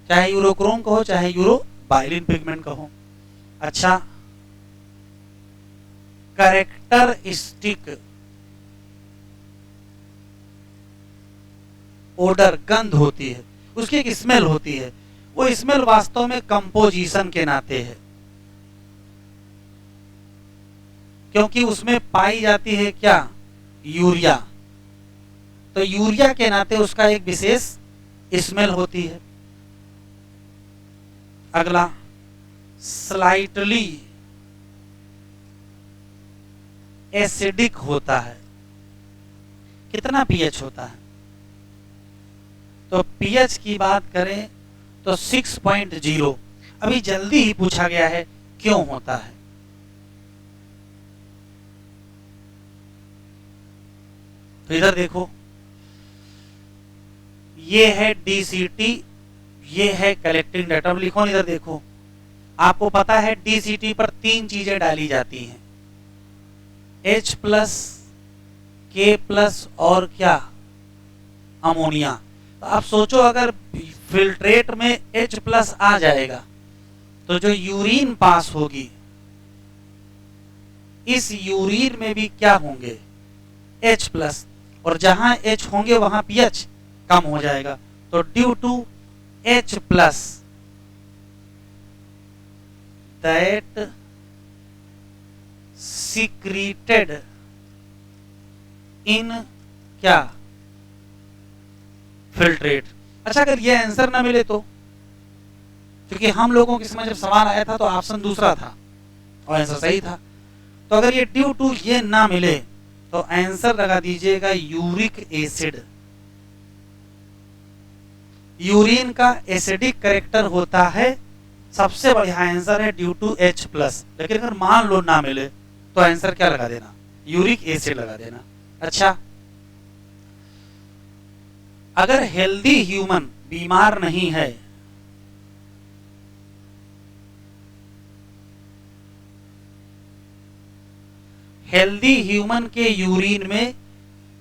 चाहे यूरोक्रोम कहो चाहे यूरो बाइलिन पिगमेंट कहो। अच्छा, कैरेक्टरिस्टिक ओडर, गंध होती है, उसकी एक स्मेल होती है, वो स्मेल वास्तव में कंपोजिशन के नाते है। क्योंकि उसमें पाई जाती है क्या, यूरिया। तो यूरिया के नाते उसका एक विशेष स्मेल होती है। अगला, स्लाइटली एसिडिक होता है। कितना पीएच होता है? तो पीएच की बात करें तो 6.0। अभी जल्दी ही पूछा गया है क्यों होता है। तो इधर देखो, ये है डीसीटी, ये है कलेक्टिंग डाटा। लिखो इधर देखो, आपको पता है डीसीटी पर 3 चीजें डाली जाती हैं, H+, K+ और क्या, अमोनिया। तो आप सोचो अगर फिल्ट्रेट में H+ आ जाएगा तो जो यूरिन पास होगी, इस यूरिन में भी क्या होंगे, H+, और जहां H होंगे वहां पीएच कम हो जाएगा। तो due to H+ that secreted in क्या, फिल्ट्रेट। अच्छा, अगर ये आंसर ना मिले तो, क्योंकि हम लोगों के समय जब सवाल आया था तो ऑप्शन दूसरा था और आंसर सही था। तो अगर ये ड्यू टू ये ना मिले तो आंसर लगा दीजिएगा यूरिक एसिड। यूरिन का एसिडिक कैरेक्टर होता है, सबसे बढ़िया आंसर है ड्यू टू H+। लेकिन अगर मान लो ना मिले तो आंसर क्या लगा देना, यूरिक एसिड लगा देना। अच्छा, अगर हेल्दी ह्यूमन बीमार नहीं है, हेल्दी ह्यूमन के यूरिन में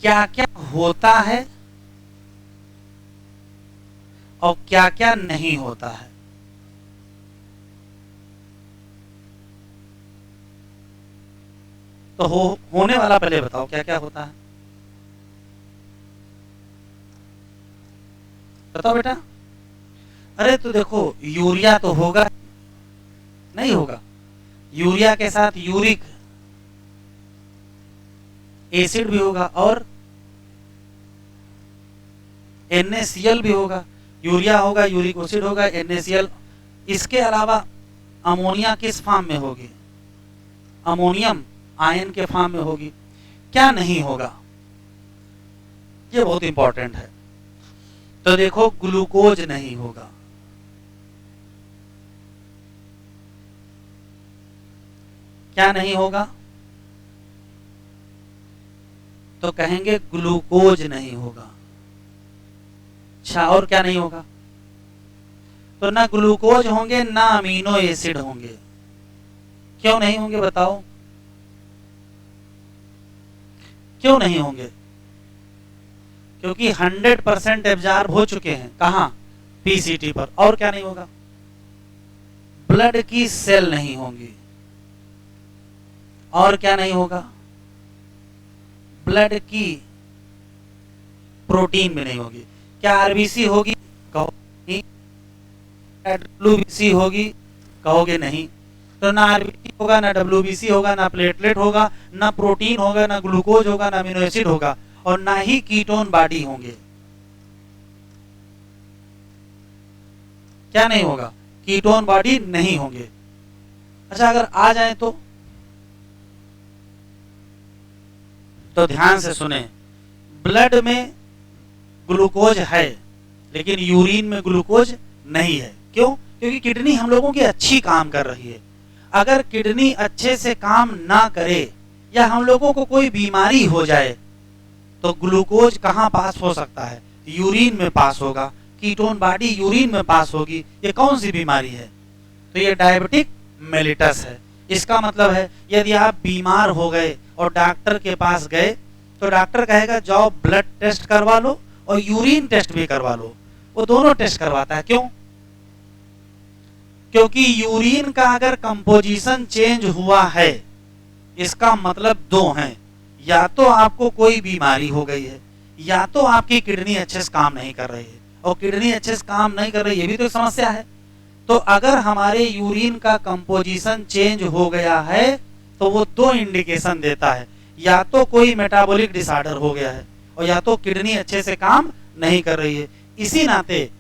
क्या क्या होता है और क्या क्या नहीं होता है। तो होने वाला पहले बताओ क्या क्या होता है, बताओ बेटा। अरे तो देखो, यूरिया तो होगा, नहीं होगा, यूरिया के साथ यूरिक एसिड भी होगा और NaCl भी होगा। यूरिया होगा, यूरिक एसिड होगा, NaCl। इसके अलावा अमोनिया किस फॉर्म में होगी, अमोनियम आयन के फॉर्म में होगी। क्या नहीं होगा, ये बहुत इंपॉर्टेंट है। तो देखो, ग्लूकोज नहीं होगा, क्या नहीं होगा, तो कहेंगे ग्लूकोज नहीं होगा। अच्छा, और क्या नहीं होगा, तो ना ग्लूकोज होंगे ना अमीनो एसिड होंगे। क्यों नहीं होंगे बताओ, क्यों नहीं होंगे? क्योंकि 100% एब्जॉर्ब हो चुके हैं, कहां, पीसीटी पर। और क्या नहीं होगा, ब्लड की सेल नहीं होंगी। और क्या नहीं होगा, ब्लड की प्रोटीन भी नहीं होगी। क्या आरबीसी होगी, कहो नहीं। डब्ल्यूबीसी होगी, कहोगे नहीं। तो ना आरबीसी होगा, ना डब्ल्यूबीसी होगा, ना प्लेटलेट होगा, ना प्रोटीन होगा, ना ग्लूकोज होगा, ना अमीनो एसिड होगा, और ना ही कीटोन बॉडी होंगे। क्या नहीं होगा, कीटोन बॉडी नहीं होंगे। अच्छा, अगर आ जाए तो ध्यान से सुने, ब्लड में ग्लूकोज है लेकिन यूरिन में ग्लूकोज नहीं है। क्यों? क्योंकि किडनी हम लोगों की अच्छी काम कर रही है। अगर किडनी अच्छे से काम ना करे या हम लोगों को कोई बीमारी हो जाए तो ग्लूकोज कहां पास हो सकता है, यूरिन में पास होगा। कीटोन बॉडी यूरिन में पास होगी। ये कौन सी बीमारी है? तो ये डायबिटिक मेलिटस है। इसका मतलब है यदि आप बीमार हो गए और डॉक्टर के पास गए तो डॉक्टर कहेगा जाओ ब्लड टेस्ट करवा लो और यूरिन टेस्ट भी करवा लो। वो दोनों टेस्ट करवाता है। क्यों? क्योंकि यूरिन का अगर कंपोजिशन चेंज हुआ है इसका मतलब दो हैं, या तो आपको कोई बीमारी हो गई है या तो आपकी किडनी अच्छे से काम नहीं कर रही है। और किडनी अच्छे से काम नहीं कर रही, ये भी तो समस्या है। तो अगर हमारे यूरिन का कंपोजिशन चेंज हो गया है तो वो दो इंडिकेशन देता है, या तो कोई मेटाबॉलिक डिसऑर्डर हो गया है और या तो किडनी अच्छे से काम नहीं कर रही है। इसी नाते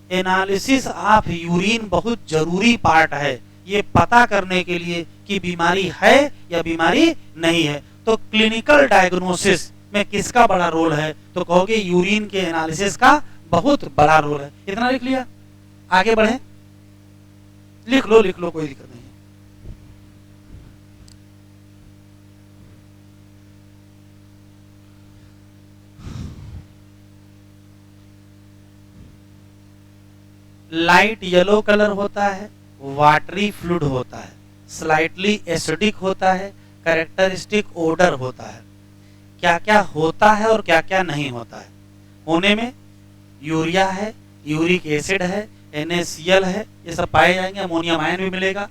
एनालिसिस ऑफ यूरिन बहुत जरूरी पार्ट है ये पता करने के लिए कि बीमारी है या बीमारी नहीं है। तो क्लिनिकल डायग्नोसिस में किसका बड़ा रोल है, तो कहोगे यूरिन के एनालिसिस का बहुत बड़ा रोल है। इतना लिख लिया, आगे बढ़े, लिख लो कोई दिक्कत नहीं है। लाइट येलो कलर होता है, वाटरी फ्लूइड होता है, स्लाइटली एसिडिक होता है, कैरेक्टरिस्टिक ओडर होता है। क्या क्या होता है और क्या क्या नहीं होता है? होने में यूरिया है, यूरिक एसिड है, NaCl है, ये सब पाए जाएंगे, अमोनियम आयन भी मिलेगा।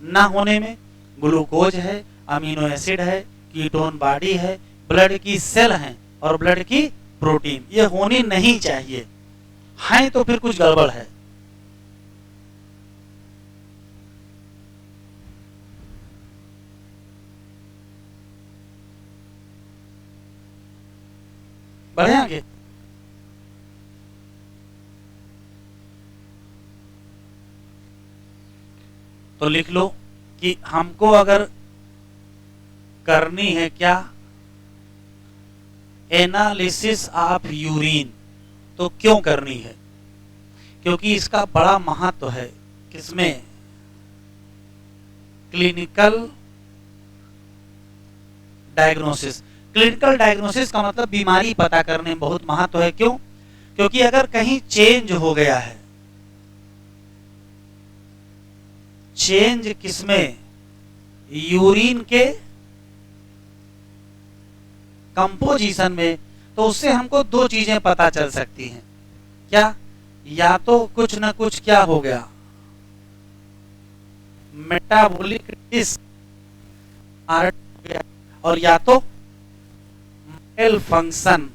ना होने में ग्लूकोज है, अमीनो एसिड है, कीटोन बॉडी है, ब्लड की सेल है और ब्लड की प्रोटीन। ये होनी नहीं चाहिए, है तो फिर कुछ गड़बड़ है। बढ़े आगे। तो लिख लो कि हमको अगर करनी है क्या, एनालिसिस ऑफ यूरिन, तो क्यों करनी है? क्योंकि इसका बड़ा महत्व है किसमें, क्लिनिकल डायग्नोसिस। क्लिनिकल डायग्नोसिस का मतलब बीमारी पता करने में बहुत महत्व है। क्यों? क्योंकि अगर कहीं चेंज हो गया है, चेंज किसमें, यूरिन के कंपोजिशन में, तो उससे हमको दो चीजें पता चल सकती हैं। क्या? या तो कुछ ना कुछ क्या हो गया, मेटाबॉलिक डिसऑर्डर, और या तो मेल फंक्शन,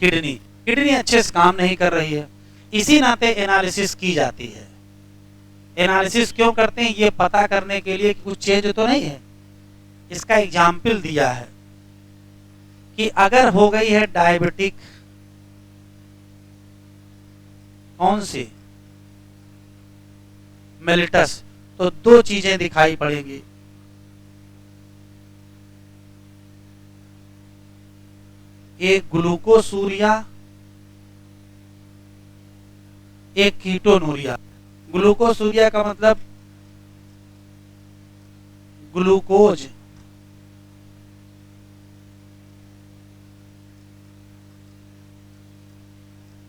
किडनी अच्छे से काम नहीं कर रही है। इसी नाते एनालिसिस की जाती है। एनालिसिस क्यों करते हैं? ये पता करने के लिए कि कुछ चेंज तो नहीं है। इसका एग्जाम्पल दिया है कि अगर हो गई है डायबिटिक, कौन सी, मेलिटस, तो दो चीजें दिखाई पड़ेंगी, एक ग्लूकोसूरिया, एक कीटोनूरिया। ग्लूकोसूरिया का मतलब ग्लूकोज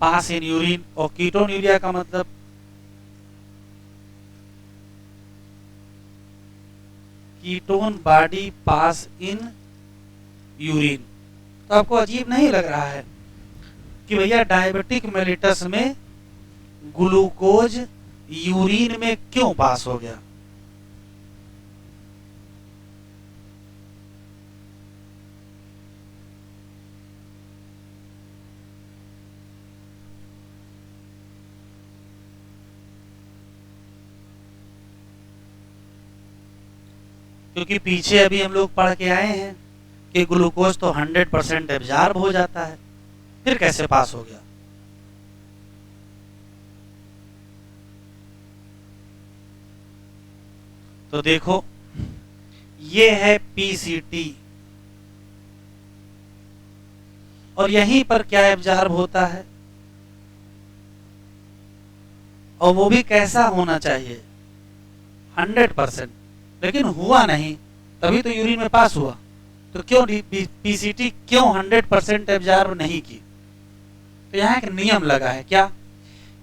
पास इन यूरिन, और कीटोनूरिया का मतलब ketone body pass in urine. तो आपको अजीब नहीं लग रहा है कि भैया डायबिटिक मेलिटस में ग्लूकोज यूरिन में क्यों पास हो गया? क्योंकि पीछे अभी हम लोग पढ़ के आए हैं कि ग्लूकोज तो 100% एब्जॉर्ब हो जाता है, फिर कैसे पास हो गया? तो देखो, ये है PCT, और यहीं पर क्या एब्जॉर्ब होता है, और वो भी कैसा होना चाहिए, 100%। लेकिन हुआ नहीं, तभी तो यूरिन में पास हुआ। तो क्यों PCT क्यों 100% एब्जॉर्ब नहीं की? तो यहाँ एक नियम लगा है, क्या,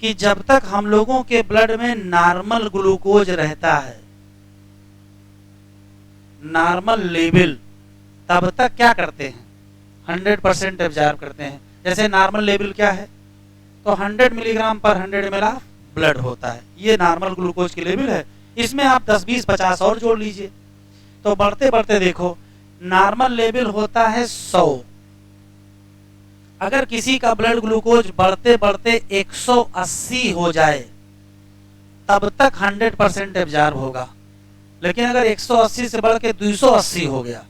कि जब तक हम लोगों के ब्लड में नॉर्मल ग्लूकोज रहता है, नॉर्मल लेवल, तब तक क्या करते हैं, 100% एब्जॉर्ब करते हैं। जैसे नॉर्मल लेवल क्या है, तो 100 मिलीग्राम पर 100 ml ऑफ ब्लड होता है, ये नॉर्मल ग्लूकोज की लेवल है। इसमें आप 10, 20, 50 और जोड़ लीजिए, तो बढ़ते बढ़ते देखो नॉर्मल लेवल होता है 100। अगर किसी का ब्लड ग्लूकोज बढ़ते बढ़ते 180 हो जाए, तब तक 100% एब्जॉर्ब होगा। लेकिन अगर 180 से बढ़ के 280 हो गया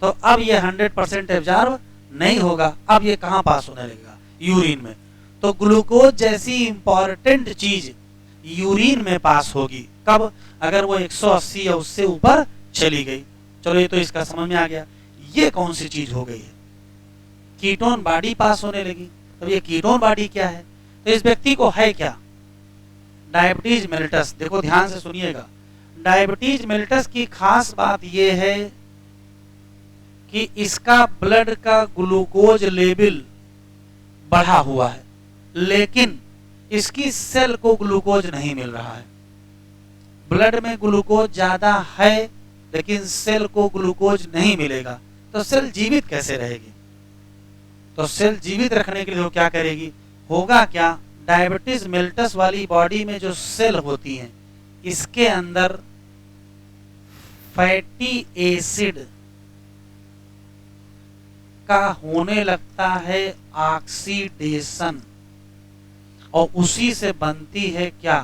तो अब ये 100% एब्जॉर्ब नहीं होगा। अब ये कहाँ पास होने लगेगा? यूरिन में। तो ग्लूकोज जैसी इंपॉर्टेंट चीज यूरिन में पास होगी। कब? अगर वो 180 या उससे ऊपर चली गई। चलो ये तो इसका समझ में आ गया। ये कौन सी चीज हो गई है? कीटोन बॉडी पास होने लगी। तो ये कीटोन बॉडी क्या है? तो इस व्यक्ति को है क्या? Diabetes mellitus. देखो ध्यान से सुनिएगा, डायबिटीज मेलिटस की खास बात यह है कि इसका ब्लड का ग्लूकोज लेवल बढ़ा हुआ है, लेकिन इसकी सेल को ग्लूकोज नहीं मिल रहा है। ब्लड में ग्लूकोज ज्यादा है लेकिन सेल को ग्लूकोज नहीं मिलेगा, तो सेल जीवित कैसे रहेगी? तो सेल जीवित रखने के लिए वो क्या करेगी? होगा क्या? डायबिटीज मेलिटस वाली बॉडी में जो सेल होती हैं, इसके अंदर फैटी एसिड का होने लगता है ऑक्सीडेशन, और उसी से बनती है क्या?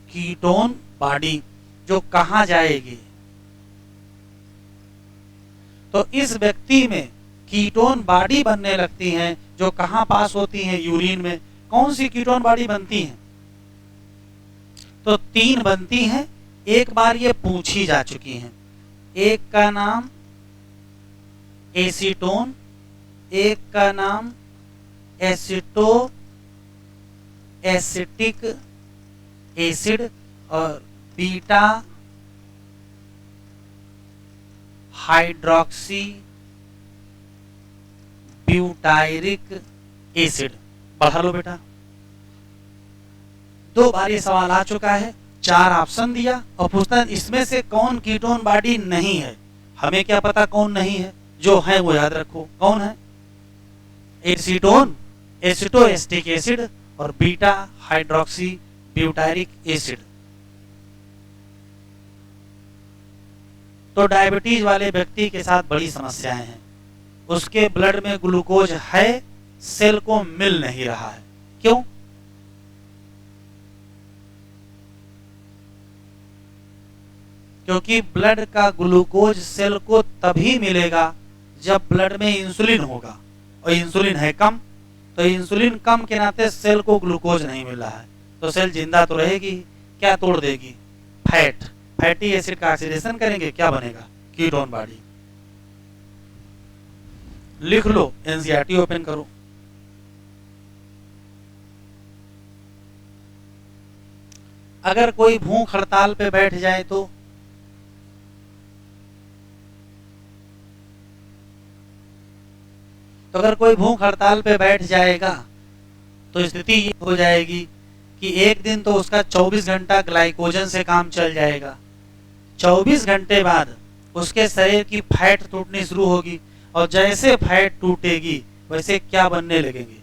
कीटोन बॉडी, जो कहां जाएगी? तो इस व्यक्ति में कीटोन बॉडी बनने लगती हैं, जो कहां पास होती हैं? यूरिन में। कौन सी कीटोन बॉडी बनती हैं? तो 3 बनती हैं। एक बार ये पूछी जा चुकी हैं। एक का नाम एसीटोन, एक का नाम एसिटो एसिटिक एसिड, और बीटा हाइड्रोक्सी ब्यूटायरिक एसिड। बढ़ा लो बेटा। 2 बार ये सवाल आ चुका है, 4 ऑप्शन दिया और पूछता है इसमें से कौन कीटोन बॉडी नहीं है। हमें क्या पता कौन नहीं है? जो है वो याद रखो। कौन है? एसीटोन, एसिटो एसिटिक एसिड और बीटा हाइड्रोक्सी ब्यूटायरिक एसिड। तो डायबिटीज वाले व्यक्ति के साथ बड़ी समस्याएं हैं। उसके ब्लड में ग्लूकोज है, सेल को मिल नहीं रहा है। क्यों? क्योंकि ब्लड का ग्लूकोज सेल को तभी मिलेगा जब ब्लड में इंसुलिन होगा, और इंसुलिन है कम। तो इंसुलिन कम के नाते सेल को ग्लूकोज नहीं मिल रहा है, तो सेल जिंदा तो रहेगी, क्या तोड़ देगी? फैट। फैटी एसिड का ऑक्सीडेशन करेंगे, क्या बनेगा? Ketone body. लिख लो, एनसीईआरटी ओपन करो। अगर कोई भूख हड़ताल पे बैठ जाए तो अगर कोई भूख हड़ताल पे बैठ जाएगा तो स्थिति ये हो जाएगी कि एक दिन तो उसका 24 घंटा ग्लाइकोजन से काम चल जाएगा। 24 घंटे बाद उसके शरीर की फैट टूटनी शुरू होगी, और जैसे फैट टूटेगी वैसे क्या बनने लगेंगे?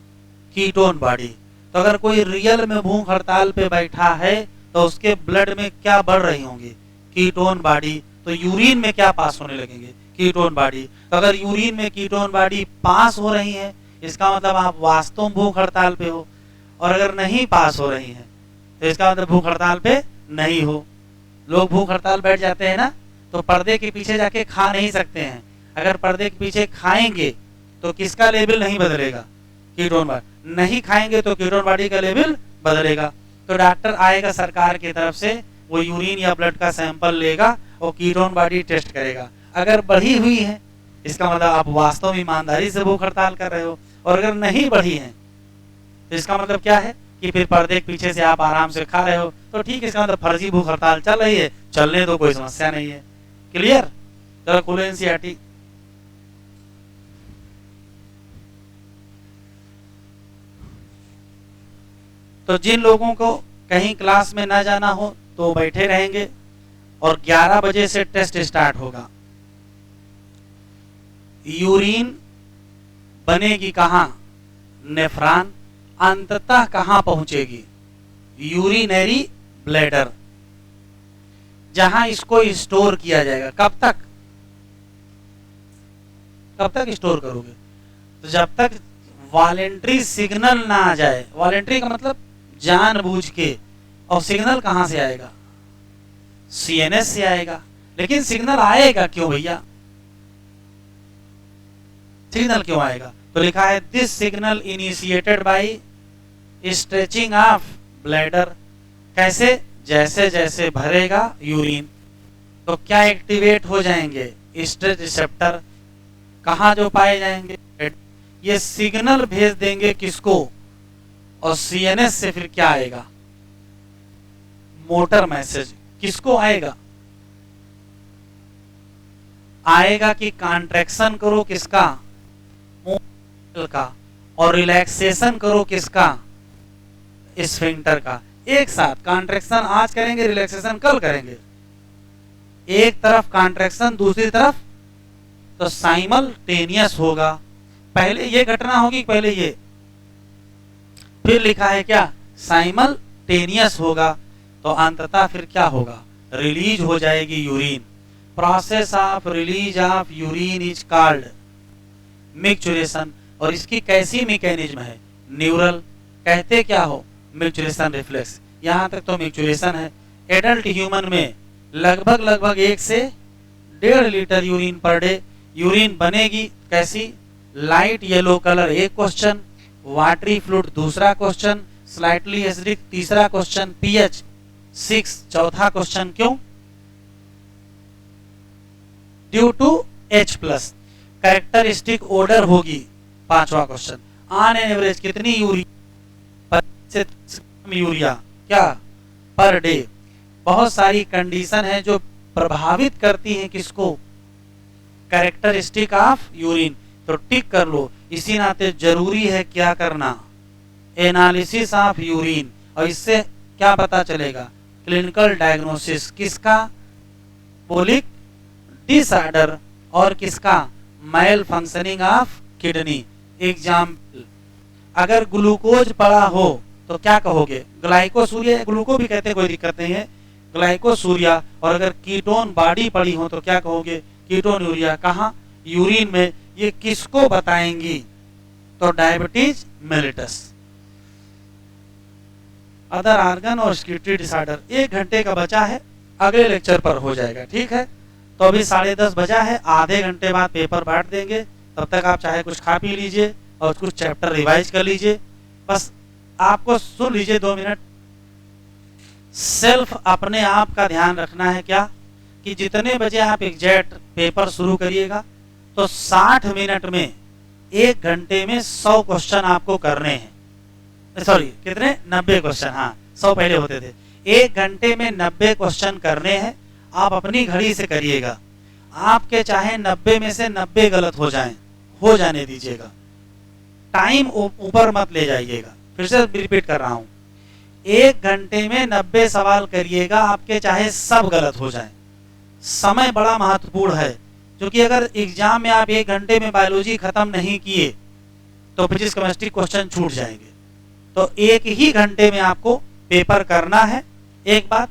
Ketone body. तो अगर कोई रियल में भूख हड़ताल पे बैठा है तो उसके ब्लड में क्या बढ़ रही होंगी? Ketone body. तो यूरिन में क्या पास होने लगेंगे? Ketone body. तो अगर यूरिन में कीटोन बॉडी पास हो रही है, इसका मतलब आप वास्तव में भूख हड़ताल पे हो। और अगर नहीं पास हो रही है तो इसका मतलब भूख हड़ताल पे नहीं हो। लोग भूख हड़ताल बैठ जाते हैं ना, तो पर्दे के पीछे जाके खा नहीं सकते हैं। अगर पर्दे के पीछे खाएंगे तो किसका लेवल नहीं बदलेगा? Ketone body. नहीं खाएंगे तो कीटोन बॉडी का लेवल बदलेगा। तो डॉक्टर आएगा सरकार की तरफ से, वो यूरिन या ब्लड का सैंपल लेगा और कीटोन बॉडी टेस्ट करेगा। अगर बढ़ी हुई है इसका मतलब आप वास्तव में ईमानदारी से भूख हड़ताल कर रहे हो, और अगर नहीं बढ़ी है तो इसका मतलब क्या है कि फिर पर्दे के पीछे से आप आराम से खा रहे हो, तो ठीक है, इसका मतलब फर्जी भूख हड़ताल चल रही है, चलने दो, कोई समस्या नहीं है। क्लियर? चलो खोलो एनसीईआरटी। तो जिन लोगों को कहीं क्लास में ना जाना हो तो बैठे रहेंगे, और 11 बजे से टेस्ट स्टार्ट होगा। यूरिन बनेगी कहां? नेफ्रॉन। अंततः कहां पहुंचेगी? यूरिनरी ब्लैडर, जहां इसको स्टोर किया जाएगा। कब तक? कब तक स्टोर करोगे? तो जब तक वॉलेंट्री सिग्नल ना आ जाए। वॉलेंट्री का मतलब जानबूझ के। और सिग्नल कहां से आएगा? CNS से आएगा। लेकिन सिग्नल आएगा क्यों भैया? सिग्नल क्यों आएगा? तो लिखा है this signal initiated by stretching of bladder. कैसे? जैसे जैसे भरेगा यूरिन तो क्या एक्टिवेट हो जाएंगे? Stretch receptor. कहाँ जो पाए जाएंगे? ये सिग्नल भेज देंगे किसको? और CNS से फिर क्या आएगा? Motor message. किसको आएगा? आएगा कि कॉन्ट्रैक्शन करो किसका? मोटर का। और रिलैक्सेशन करो किसका? स्फिंक्टर का। एक साथ कॉन्ट्रैक्शन आज करेंगे, रिलैक्सेशन कल करेंगे। एक तरफ कॉन्ट्रैक्शन, दूसरी तरफ, तो साइमल्टेनियस होगा। पहले ये घटना होगी, पहले ये, फिर लिखा है क्या? साइमल्टेनियस होगा। तो अंततः फिर क्या होगा? रिलीज हो जाएगी urine. Process of release of urine is called micturition. और इसकी कैसी मैकेनिज्म है? न्यूरल। कहते क्या हो? Micturition reflex. यहां तक तो मिक्चुरेशन है। एडल्ट ह्यूमन में लगभग 1 से 1.5 litre urine per day urine बनेगी। कैसी? लाइट येलो कलर एक क्वेश्चन, वाटरी फ्लूइड दूसरा क्वेश्चन, स्लाइटली एसिडिक तीसरा क्वेश्चन, pH 6 चौथा क्वेश्चन। क्यों? Due to H+। Characteristic odour होगी पांचवा क्वेश्चन। ऑन एन एवरेज कितनी यूरिया क्या पर डे? बहुत सारी कंडीशन है जो प्रभावित करती हैं किसको? Characteristic of urine. तो टिक कर लो। इसी नाते जरूरी है क्या करना? Analysis of urine. और इससे क्या पता चलेगा? क्लिनिकल डायग्नोसिस किसका? पोलिक डिसऑर्डर। और किसका? मैल फंक्शनिंग ऑफ किडनी। एग्जाम्पल, अगर ग्लूकोज पड़ा हो तो क्या कहोगे? ग्लाइकोसूरिया। ग्लूको भी कहते हैं, कोई दिक्कत नहीं है, ग्लाइकोसूरिया। और अगर कीटोन बॉडी पड़ी हो तो क्या कहोगे? Ketone urea. कहाँ? यूरिन में। ये किसको बताएंगी? तो डायबिटीज मेलिटस। अदर ऑर्गन और स्किटरी डिसऑर्डर। 1 घंटे का बचा है, अगले लेक्चर पर हो जाएगा। ठीक है, तो अभी 10:30 बजा है, आधे घंटे बाद पेपर बांट देंगे। तब तक आप चाहे कुछ खा पी लीजिए और कुछ चैप्टर रिवाइज कर लीजिए। बस आपको सुन लीजिए 2 मिनट। सेल्फ अपने आप का ध्यान रखना है क्या? कि जितने बजे आप एग्जैक्ट पेपर शुरू करिएगा तो 60 मिनट में 1 घंटे में 100 क्वेश्चन आपको करने हैं। सॉरी कितने? 90 क्वेश्चन। हाँ, 100 पहले होते थे। 1 घंटे में 90 क्वेश्चन करने हैं। आप अपनी घड़ी से करिएगा। आपके चाहे 90 में से 90 गलत हो जाएं, हो जाने दीजिएगा। टाइम ऊपर मत ले जाइएगा। फिर से रिपीट कर रहा हूं, 1 घंटे में 90 सवाल करिएगा, आपके चाहे सब गलत हो जाएं। समय बड़ा महत्वपूर्ण है, क्योंकि अगर एग्जाम में आप 1 घंटे में बायोलॉजी खत्म नहीं किए तो फिजिक्स केमिस्ट्री क्वेश्चन छूट जाएंगे। तो 1 ही घंटे में आपको पेपर करना है। एक बात,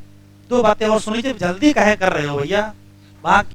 2 बातें और सुन लीजिए। जल्दी काहे कर रहे हो भैया? बाकी